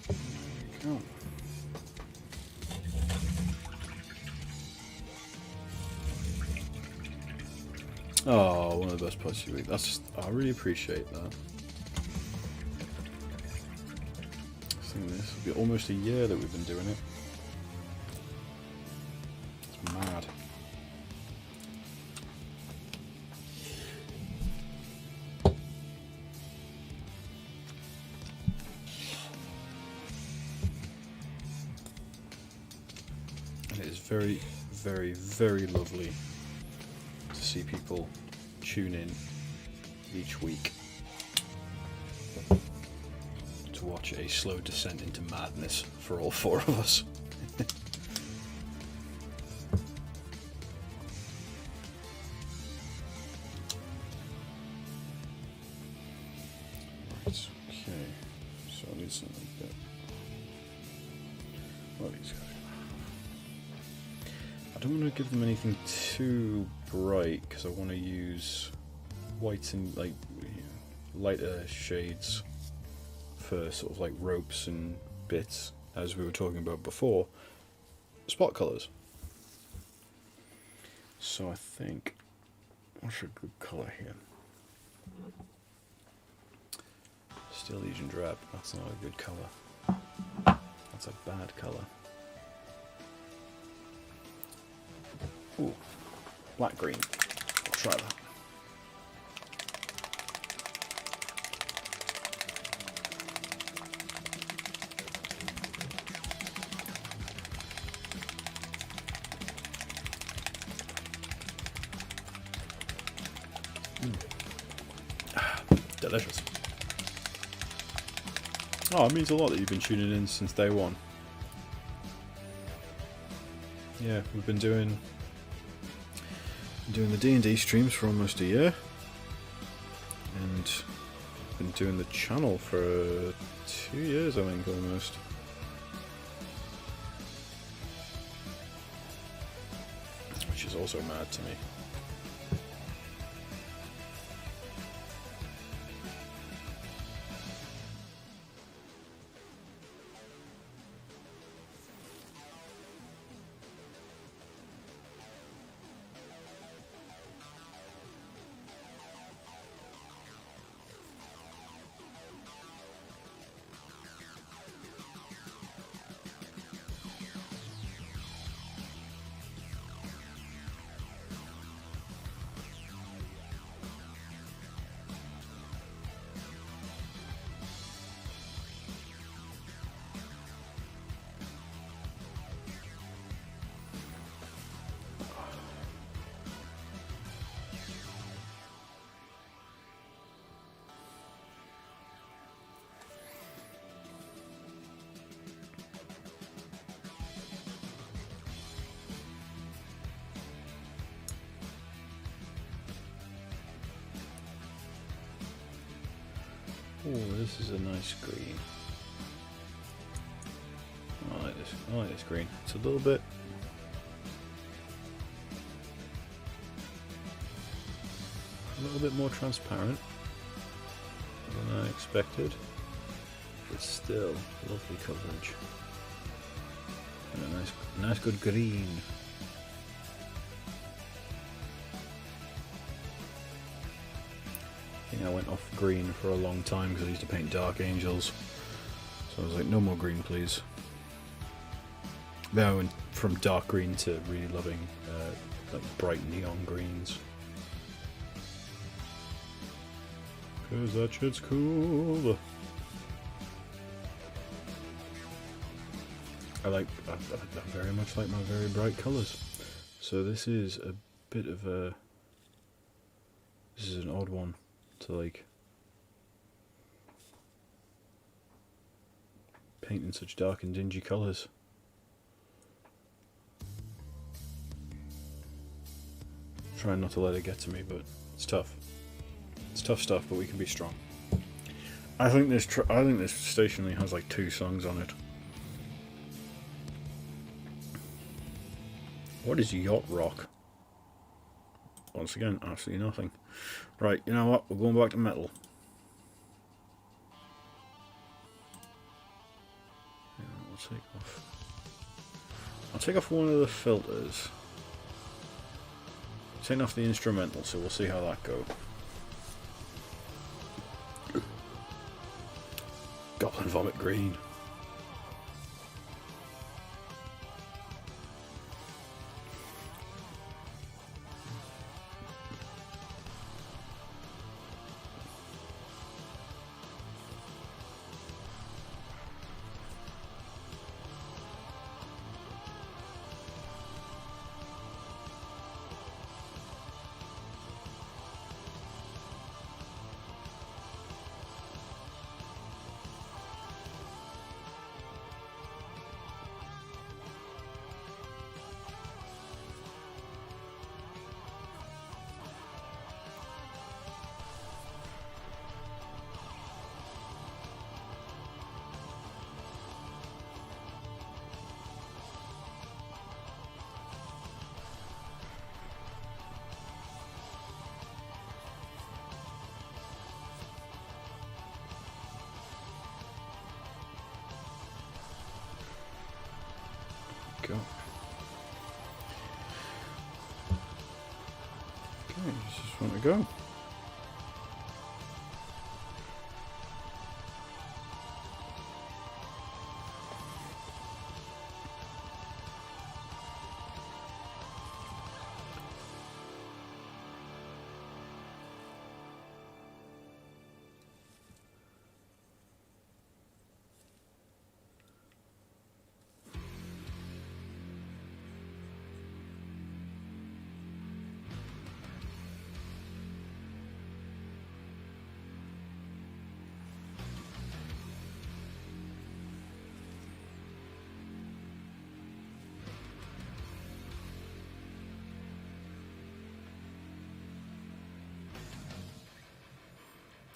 we go. Oh, one of the best parts of the week. That's just, I really appreciate that. I think this will be almost a year that we've been doing it. It's mad. And it is very, very, very lovely to see people tune in each week to watch a slow descent into madness for all four of us. Right, okay, so I need something like that. What are these guys? I don't want to give them anything too bright because I want to use whites and like lighter shades for sort of like ropes and bits, as we were talking about before, spot colours. So I think, what's a good colour here? Steel Legion Drab, that's not a good colour. That's a bad colour. Ooh, black green. I'll try that. Delicious. Oh, it means a lot that you've been tuning in since day one. Yeah, we've been doing the D&D streams for almost a year, and been doing the channel for 2 years, I think, almost. Which is also mad to me. Oh, this is a nice green. I like this. I like this green. It's a little bit more transparent than I expected, but still lovely coverage. And a nice good green. I think I went off green for a long time because I used to paint Dark Angels, so I was like, no more green please. Then I went from dark green to really loving like bright neon greens, because that shit's cool. I very much like my very bright colours. So this is a bit of a, this is an odd one to like paint in such dark and dingy colours. Trying not to let it get to me, but it's tough. It's tough stuff, but we can be strong. I think this stationery has like 2 songs on it. What is yacht rock? Once again, absolutely nothing. Right, you know what? We're going back to metal. I'll take off one of the filters. Taking off the instrumental, so we'll see how that goes. Goblin vomit green. Go. Okay, just want to go.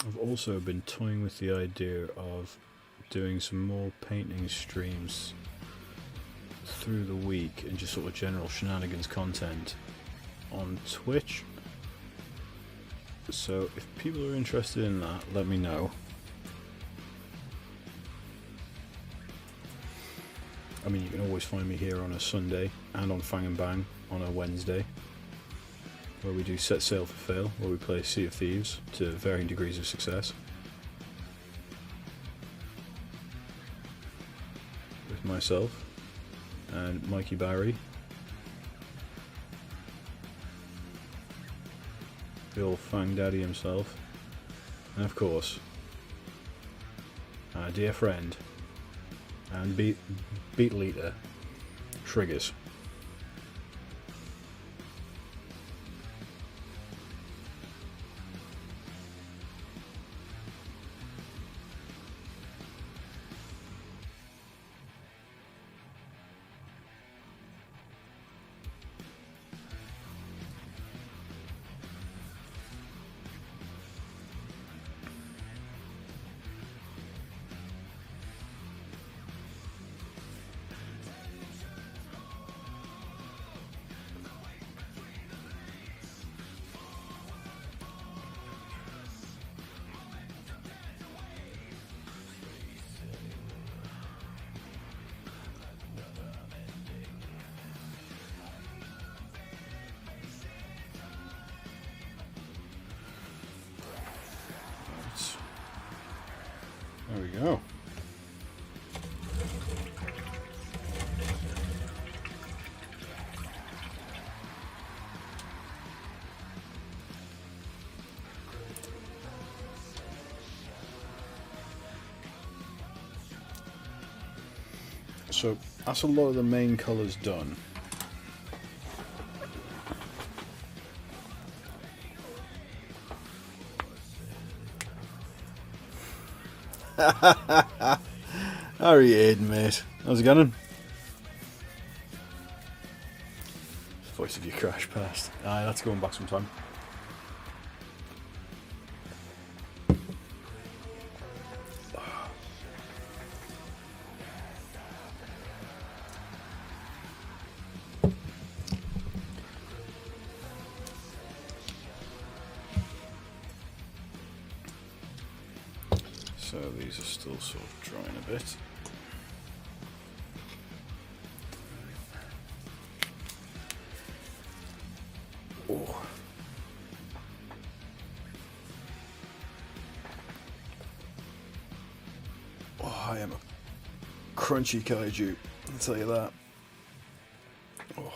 I've also been toying with the idea of doing some more painting streams through the week and just sort of general shenanigans content on Twitch. So if people are interested in that, let me know. I mean, you can always find me here on a Sunday and on Fang and Bang on a Wednesday, where we do Set Sail for Fail, where we play Sea of Thieves to varying degrees of success with myself and Mikey Barry, the old Fang Daddy himself, and of course our dear friend and beat leader Triggers. There we go. So that's a lot of the main colours done. How are you, Aiden, mate? How's it going? Voice of you crash past. Aye, that's going back some time. So these are still sort of drying a bit. Oh. Oh, I am a crunchy kaiju, I'll tell you that. Oh.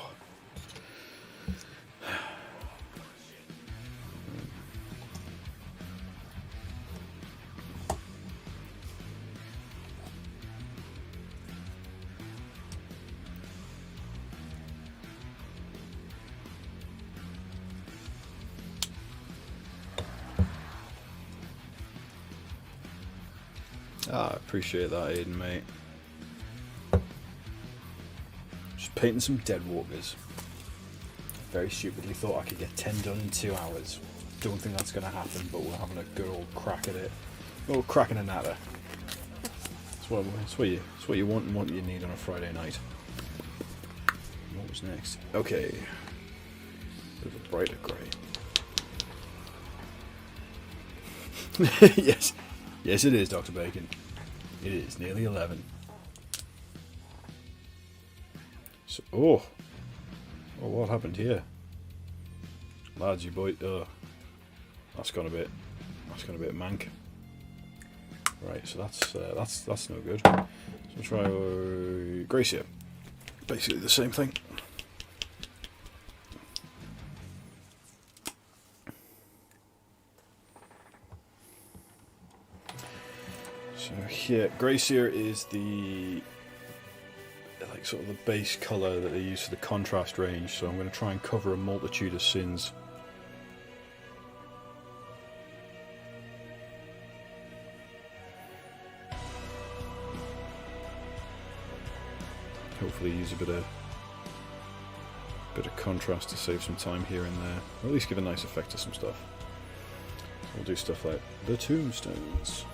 I appreciate that, Aiden, mate. Just painting some deadwalkers. Very stupidly thought I could get 10 done in 2 hours. Don't think that's going to happen, but we're having a good old crack at it. Oh, cracking a natter. It's what you want and what you need on a Friday night. What was next? Okay. Bit of a brighter grey. Yes. Yes, it is, Dr. Bacon. It is nearly 11. So, oh, what happened here, lads? You boy, that's gone a bit mank. Right, so that's no good. So try Gracia. Basically the same thing. So here, Gracia is the sort of the base colour that they use for the contrast range. So I'm going to try and cover a multitude of sins. Hopefully use a bit of contrast to save some time here and there, or at least give a nice effect to some stuff. So we'll do stuff like the tombstones.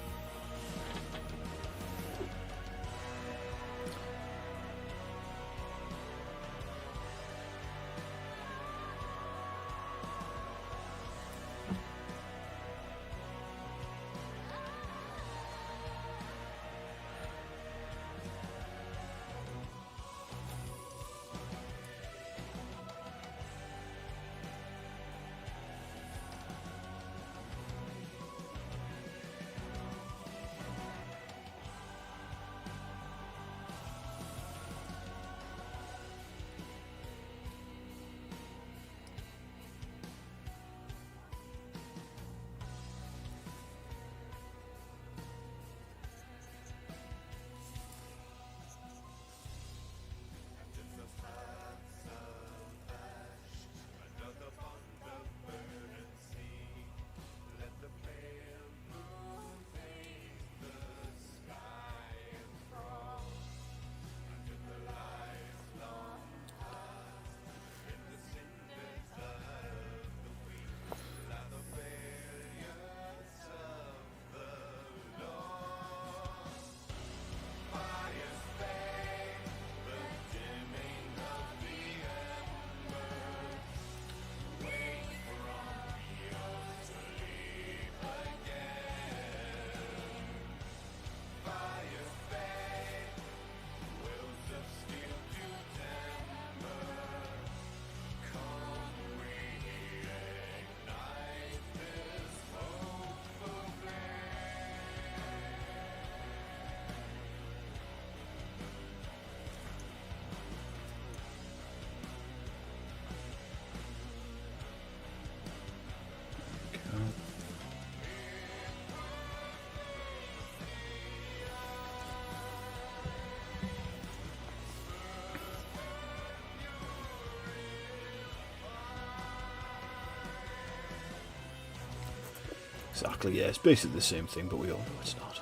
Exactly, yeah, it's basically the same thing, but we all know it's not.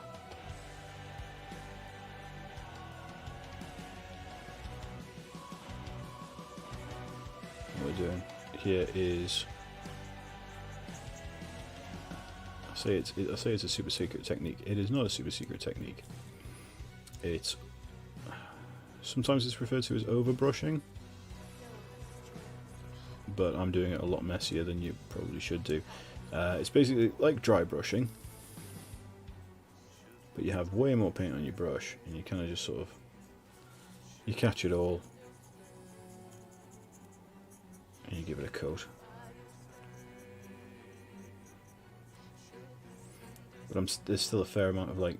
What we're doing here is, I say it's a super secret technique. It is not a super secret technique. It's sometimes it's referred to as overbrushing, but I'm doing it a lot messier than you probably should do. It's basically like dry brushing, but you have way more paint on your brush, and you kind of just sort of, you catch it all, and you give it a coat. but there's still a fair amount of like.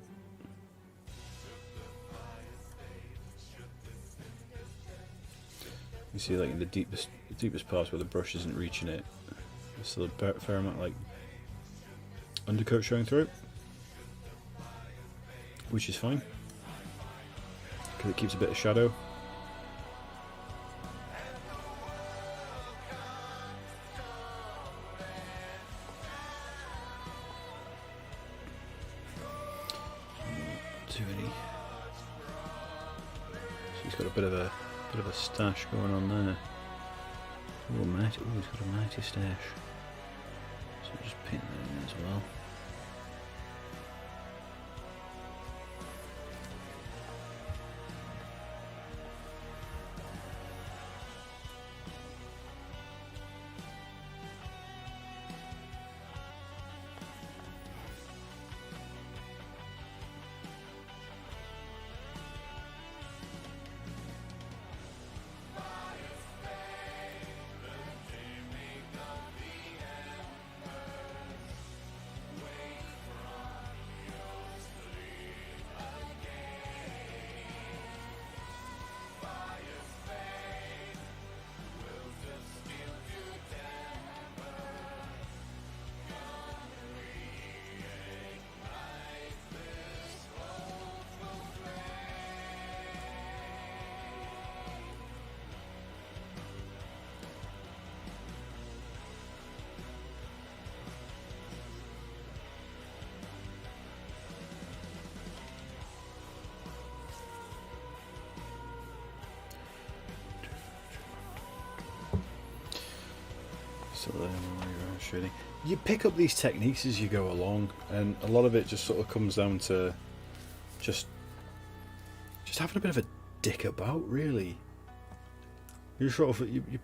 You see, like in the deepest parts where the brush isn't reaching it, there's still a fair amount of like undercoat showing through, which is fine because it keeps a bit of shadow. Too many. So he's got a bit of a stash going on there. Oh, mighty! Oh, he's got a mighty stash. So I'll just paint that in as well. So then we're shooting. You pick up these techniques as you go along, and a lot of it just sort of comes down to just having a bit of a dick about, really. You sort of you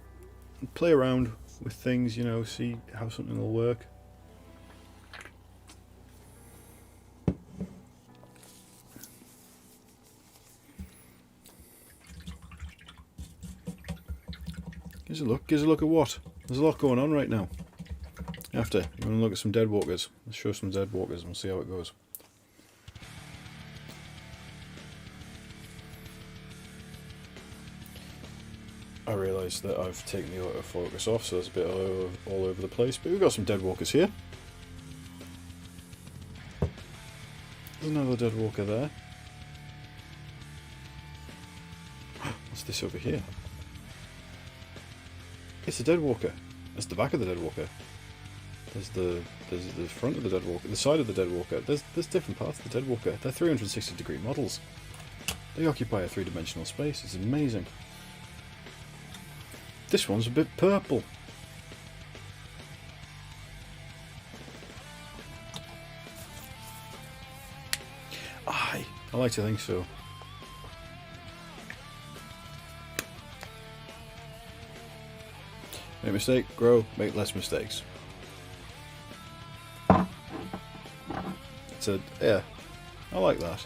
play around with things, you know, see how something will work. Gives a look at what? There's a lot going on right now. You want to look at some deadwalkers. Let's show some deadwalkers and we'll see how it goes. I realise that I've taken the autofocus off, so it's a bit all over the place, but we've got some deadwalkers here. There's another deadwalker there. What's this over here? It's a deadwalker. That's the back of the deadwalker. There's the front of the deadwalker, the side of the deadwalker. There's different parts of the deadwalker. They're 360-degree models. They occupy a three-dimensional space. It's amazing. This one's a bit purple. I like to think so. Make a mistake, grow, make less mistakes. Yeah, I like that.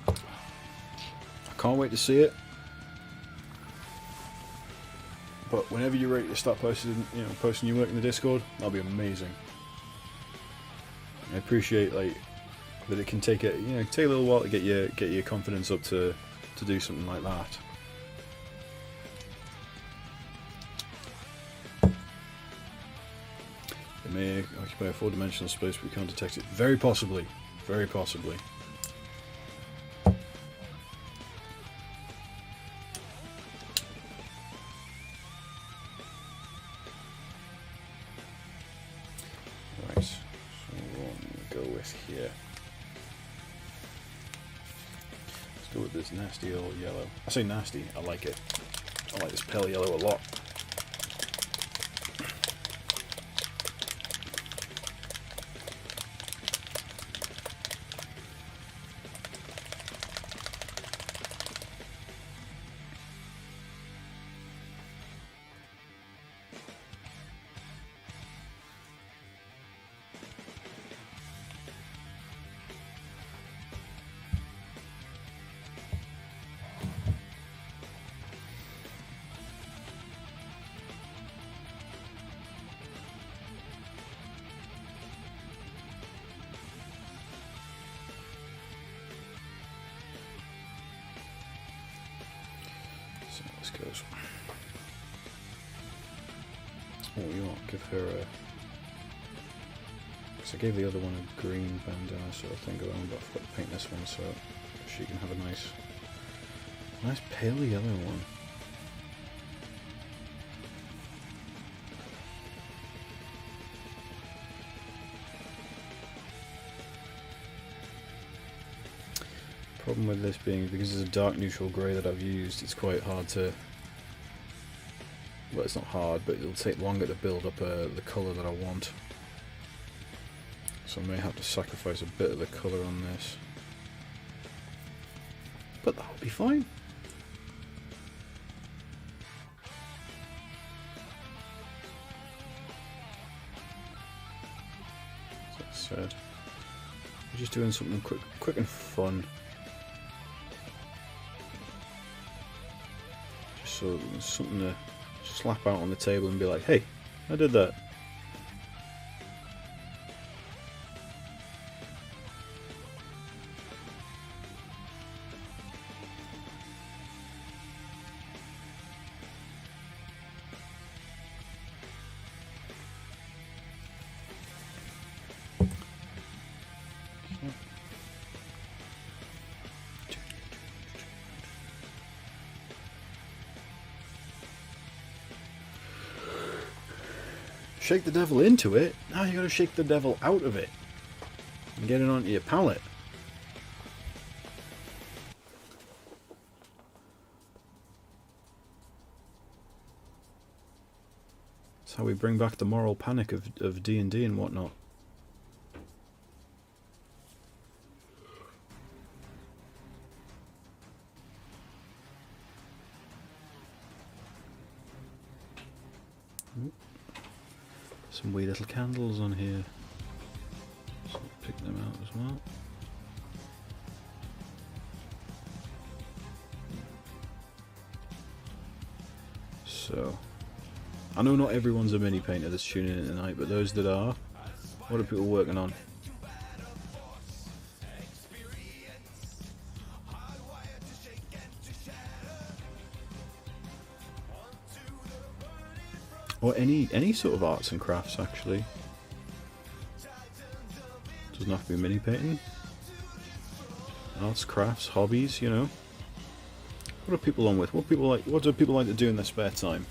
I can't wait to see it. But whenever you're ready to start posting your work in the Discord, that'll be amazing. I appreciate that it can take a little while to get your confidence up to do something like that. It may occupy a four-dimensional space, but we can't detect it. Very possibly. Very possibly. Right, so we'll go with here. Let's go with this nasty old yellow. I say nasty, I like it. I like this pale yellow a lot. this goes. Oh, you want to give her a... Because I gave the other one a green bandana sort of thing going on, but I forgot to paint this one so she can have a nice pale yellow one. Problem with this being, because it's a dark neutral grey that I've used, it's quite hard to... Well, it's not hard, but it'll take longer to build up the colour that I want. So I may have to sacrifice a bit of the colour on this. But that'll be fine. As I said, we're just doing something quick and fun. So there's something to slap out on the table and be like, hey, I did that. Shake the devil into it, now you gotta shake the devil out of it and get it onto your palette. That's how we bring back the moral panic of D&D and whatnot. Some wee little candles on here, so pick them out as well. So, I know not everyone's a mini painter that's tuning in tonight, but those that are, what are people working on? Or any sort of arts and crafts, actually. Doesn't have to be mini painting. Arts, crafts, hobbies, you know. What are people on with? What do people like to do in their spare time?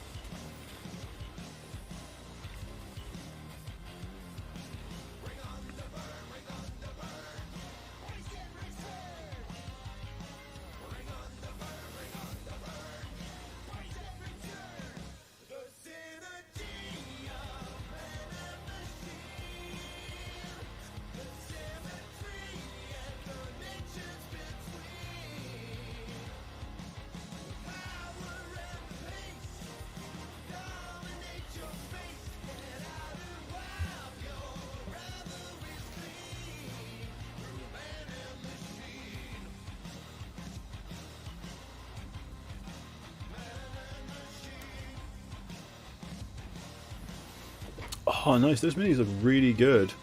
Oh, nice. Those minis look really good.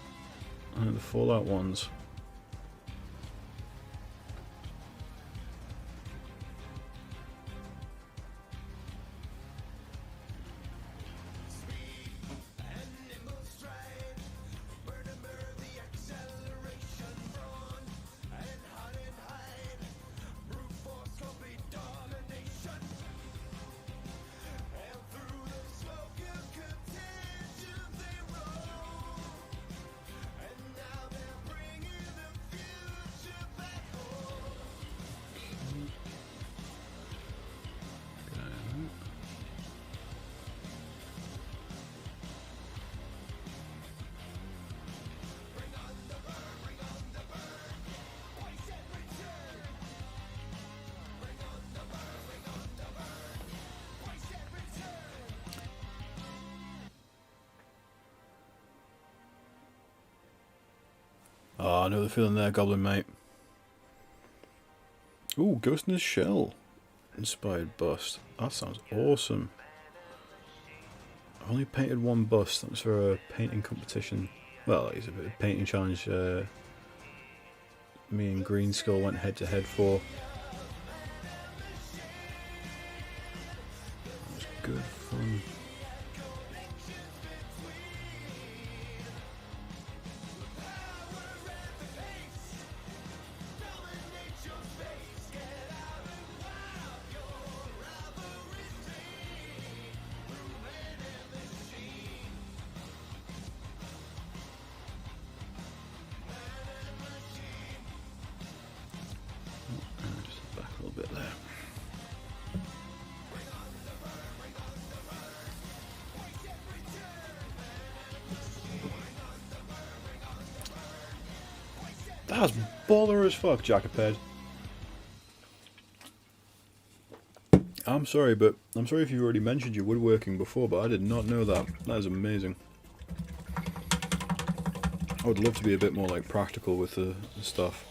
The Fallout ones. Oh, I know the feeling there, Goblin Mate. Ooh, Ghost in his Shell. Inspired bust. That sounds awesome. I've only painted one bust. That was for a painting competition. Well, it's a bit of painting challenge. Me and Green Skull went head to head for. good fun. Just back a little bit there. That's baller as fuck, Jackaped. I'm sorry if you've already mentioned your woodworking before, but I did not know that. That is amazing. I would love to be a bit more like practical with the stuff.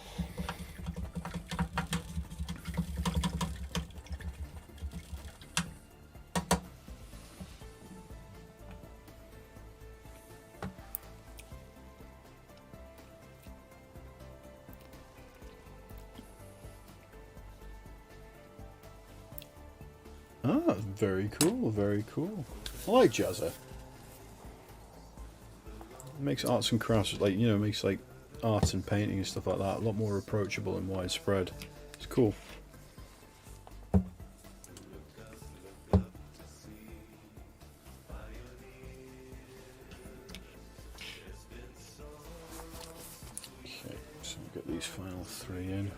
Ah, very cool, very cool. I like Jazza. It makes arts and crafts, like, you know, makes like arts and painting and stuff like that a lot more approachable and widespread. It's cool. Okay, so we'll get these final 3 in.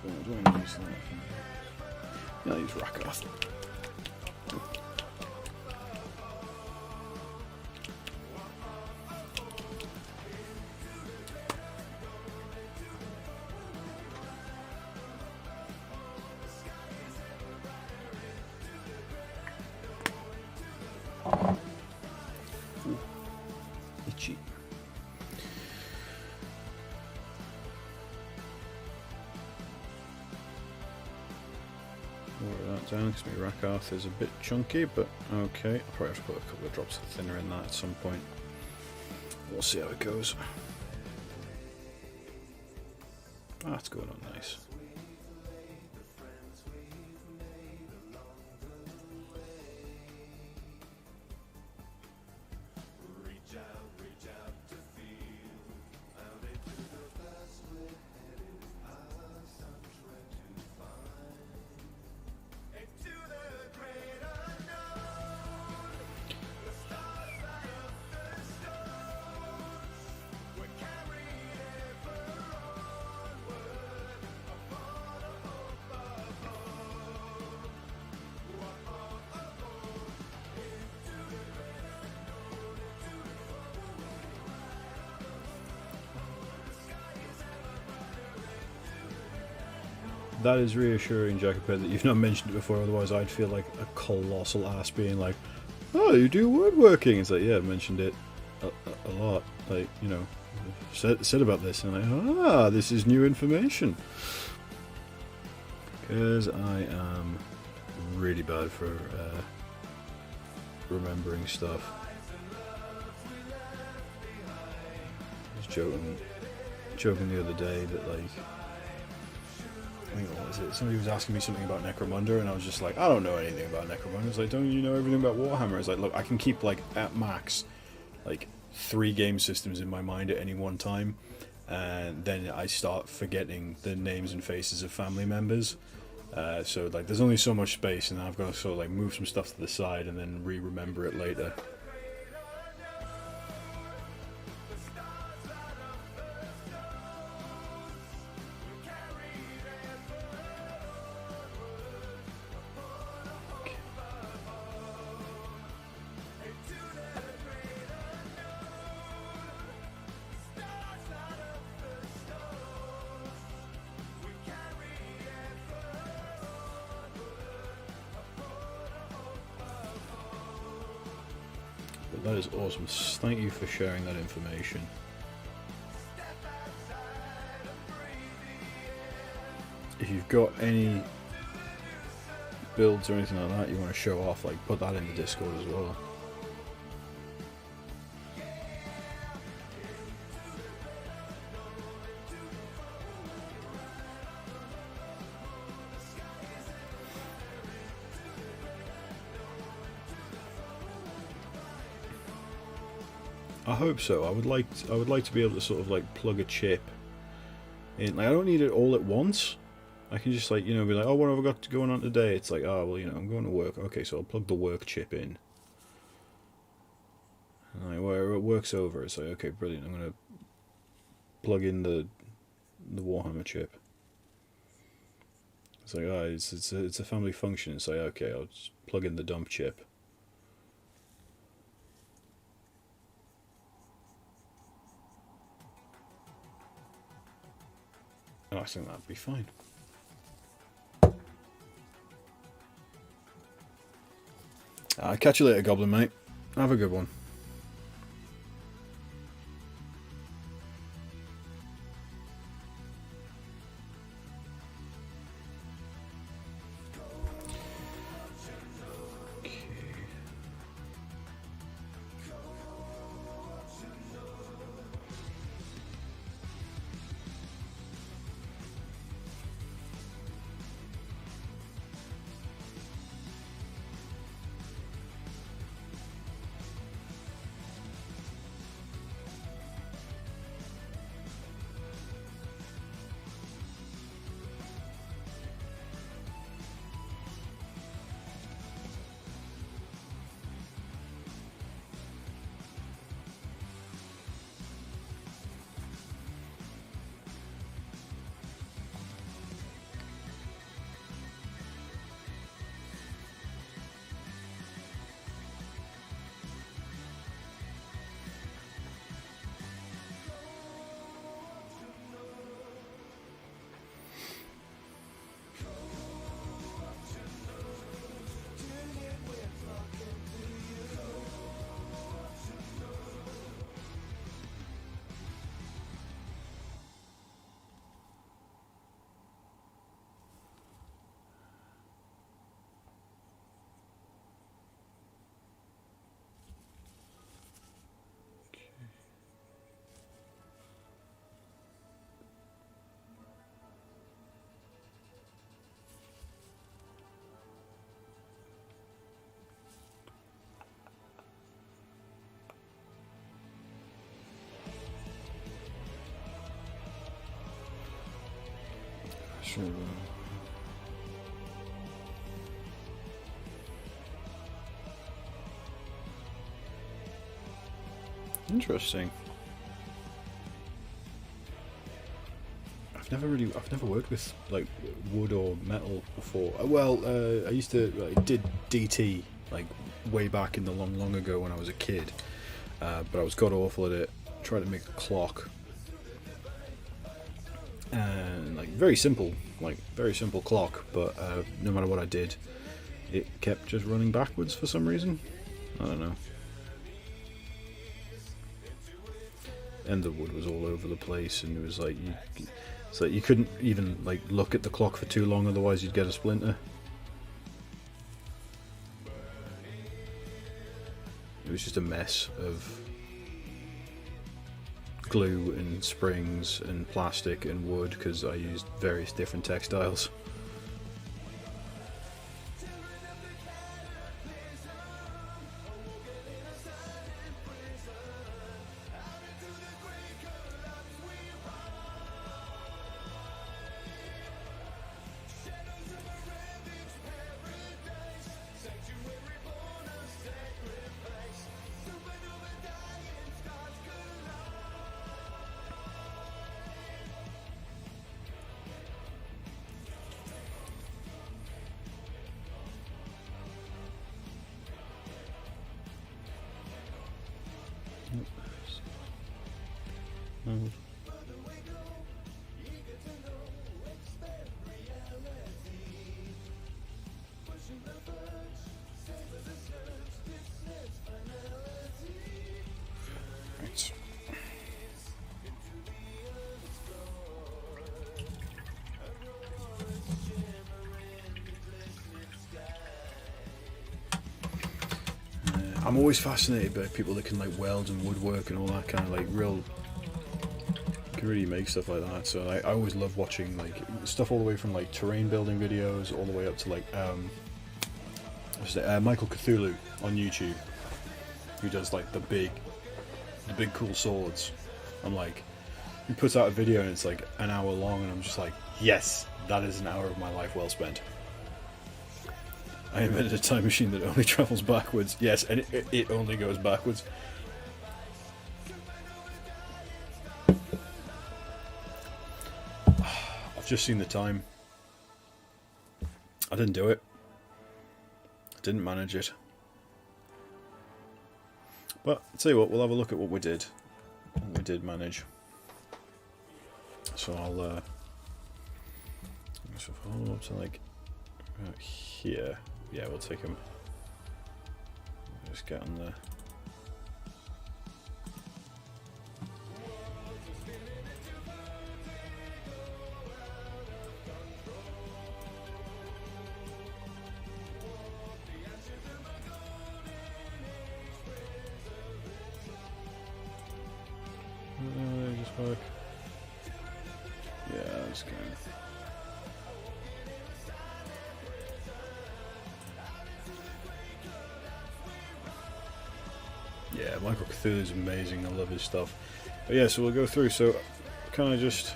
Do I use that? Yeah, I'll use Rakath. Itchy. Lower that down because my Rakath is a bit chunky, but okay. I'll probably have to put a couple of drops of thinner in that at some point. We'll see how it goes. Ah, it's going on nice. That is reassuring, Jackaped, that you've not mentioned it before, otherwise I'd feel like a colossal ass being like, oh, you do woodworking. It's like, yeah, I've mentioned it a lot. Like, you know, said about this, and I'm like, ah, this is new information. Because I am really bad for remembering stuff. I was joking the other day that, like, I think, what was it? Somebody was asking me something about Necromunda, and I was just like, I don't know anything about Necromunda. It's like, don't you know everything about Warhammer? It's like, look, I can keep, like, at max, like, 3 game systems in my mind at any one time, and then I start forgetting the names and faces of family members. So, like, there's only so much space, and then I've got to sort of, like, move some stuff to the side and then re-remember it later. That is awesome. Thank you for sharing that information. if you've got any builds or anything like that you want to show off, like put that in the Discord as well. I hope so. I would like to be able to sort of like plug a chip in. Like, I don't need it all at once. I can just, like, you know, be like, oh, what have I got going on today? It's like, oh, well, you know, I'm going to work. Okay, so I'll plug the work chip in. And like, where it works over, it's like, okay, brilliant. I'm going to plug in the Warhammer chip. It's like, oh, it's a family function. It's like, okay, I'll just plug in the dump chip. And I think that'd be fine. I'll catch you later, Goblin mate. Have a good one. Sure. Interesting. I've never worked with like wood or metal before. Well, I did DT like way back in the long ago when I was a kid, but I was god awful at it. Tried to make a clock, and like very simple clock, but no matter what I did, it kept just running backwards for some reason. I don't know. And the wood was all over the place, and it was like you couldn't even like look at the clock for too long, otherwise you'd get a splinter. It was just a mess of glue and springs and plastic and wood because I used various different textiles. I'm always fascinated by people that can like weld and woodwork and all that kind of like real, can really make stuff like that. So I always love watching like stuff all the way from like terrain building videos all the way up to like Michael Cthulhu on YouTube, who does like the big cool swords. I'm like, he puts out a video and it's like an hour long, and I'm just like, yes, that is an hour of my life well spent. I invented a time machine that only travels backwards. Yes, and it only goes backwards. I've just seen the time. I didn't do it. I didn't manage it. But I'll tell you what, we'll have a look at what we did. What we did manage. So I'll follow up to like here. Yeah, we'll take him. Just get on there. Just work. Yeah, that's good. Yeah, Michael Cthulhu is amazing. I love his stuff. But yeah, so we'll go through. So, kind of just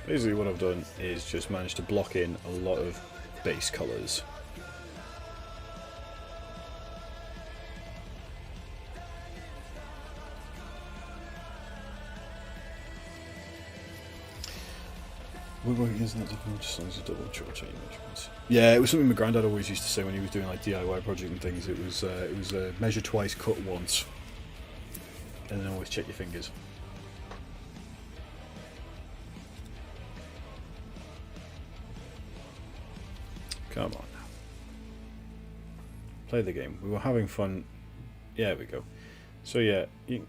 basically what I've done is just managed to block in a lot of base colours. Woodworking isn't that difficult, just as long as you double triple chain measurements. Yeah, it was something my granddad always used to say when he was doing like DIY project and things. It was measure twice, cut once, and then always check your fingers. Come on now, play the game. We were having fun. Yeah, there we go. So yeah, you can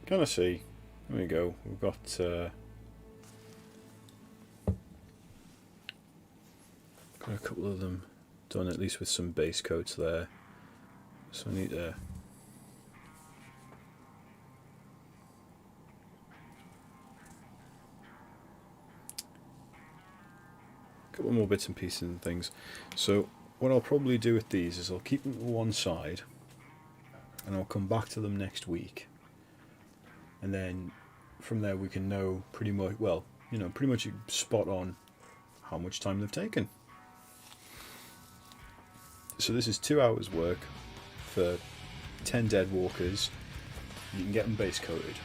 kind of see. There we go. We've got. Got a couple of them done, at least with some base coats there. So I need a couple more bits and pieces and things. So what I'll probably do with these is I'll keep them to one side, and I'll come back to them next week, and then from there we can know pretty much, well, you know, pretty much spot on how much time they've taken. So this is 2 hours work for 10 deadwalkers. You can get them base coated.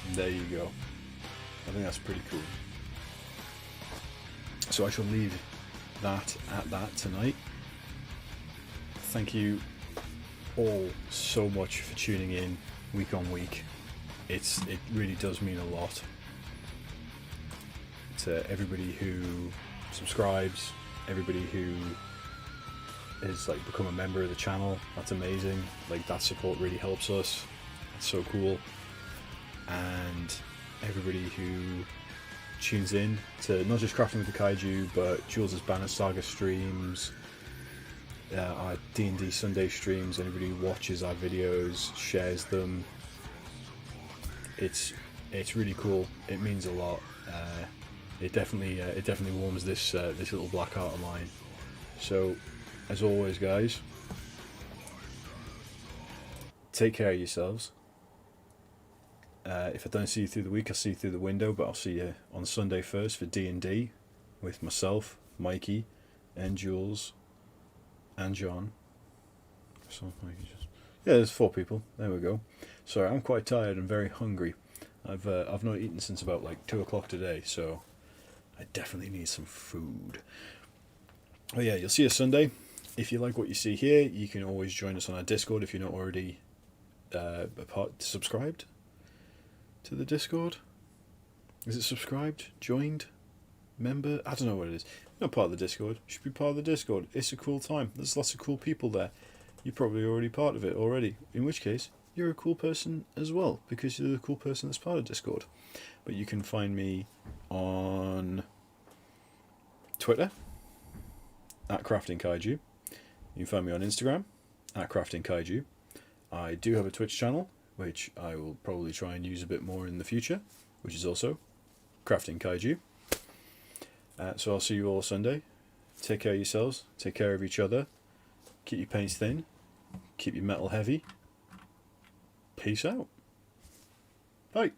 And there you go. I think that's pretty cool. So I shall leave that at that tonight. Thank you all so much for tuning in week on week. It really does mean a lot to everybody who subscribes, everybody who has like become a member of the channel. That's amazing. Like, that support really helps us. It's so cool. And everybody who tunes in to not just Crafting with the Kaiju, but Jules' Banner Saga streams, our D&D Sunday streams, anybody who watches our videos, shares them. It's really cool. It means a lot. It definitely warms this little black heart of mine. So, as always, guys, take care of yourselves. If I don't see you through the week, I'll see you through the window, but I'll see you on Sunday first for D&D with myself, Mikey, and Jules, and John. So, yeah, there's 4 people. There we go. Sorry, I'm quite tired and very hungry. I've not eaten since about like 2 o'clock today, so I definitely need some food. Oh yeah, you'll see us Sunday. If you like what you see here, you can always join us on our Discord if you're not already subscribed to the Discord. Is it subscribed? Joined? Member? I don't know what it is. You're not part of the Discord. You should be part of the Discord. It's a cool time. There's lots of cool people there. You're probably already part of it already. In which case, you're a cool person as well, because you're the cool person that's part of Discord. But you can find me on Twitter at Crafting Kaiju. You can find me on Instagram at KAIJU. I do have a Twitch channel, which I will probably try and use a bit more in the future, which is also KAIJU. So I'll see you all Sunday. Take care of yourselves, take care of each other, keep your paints thin, keep your metal heavy. Peace out. Bye.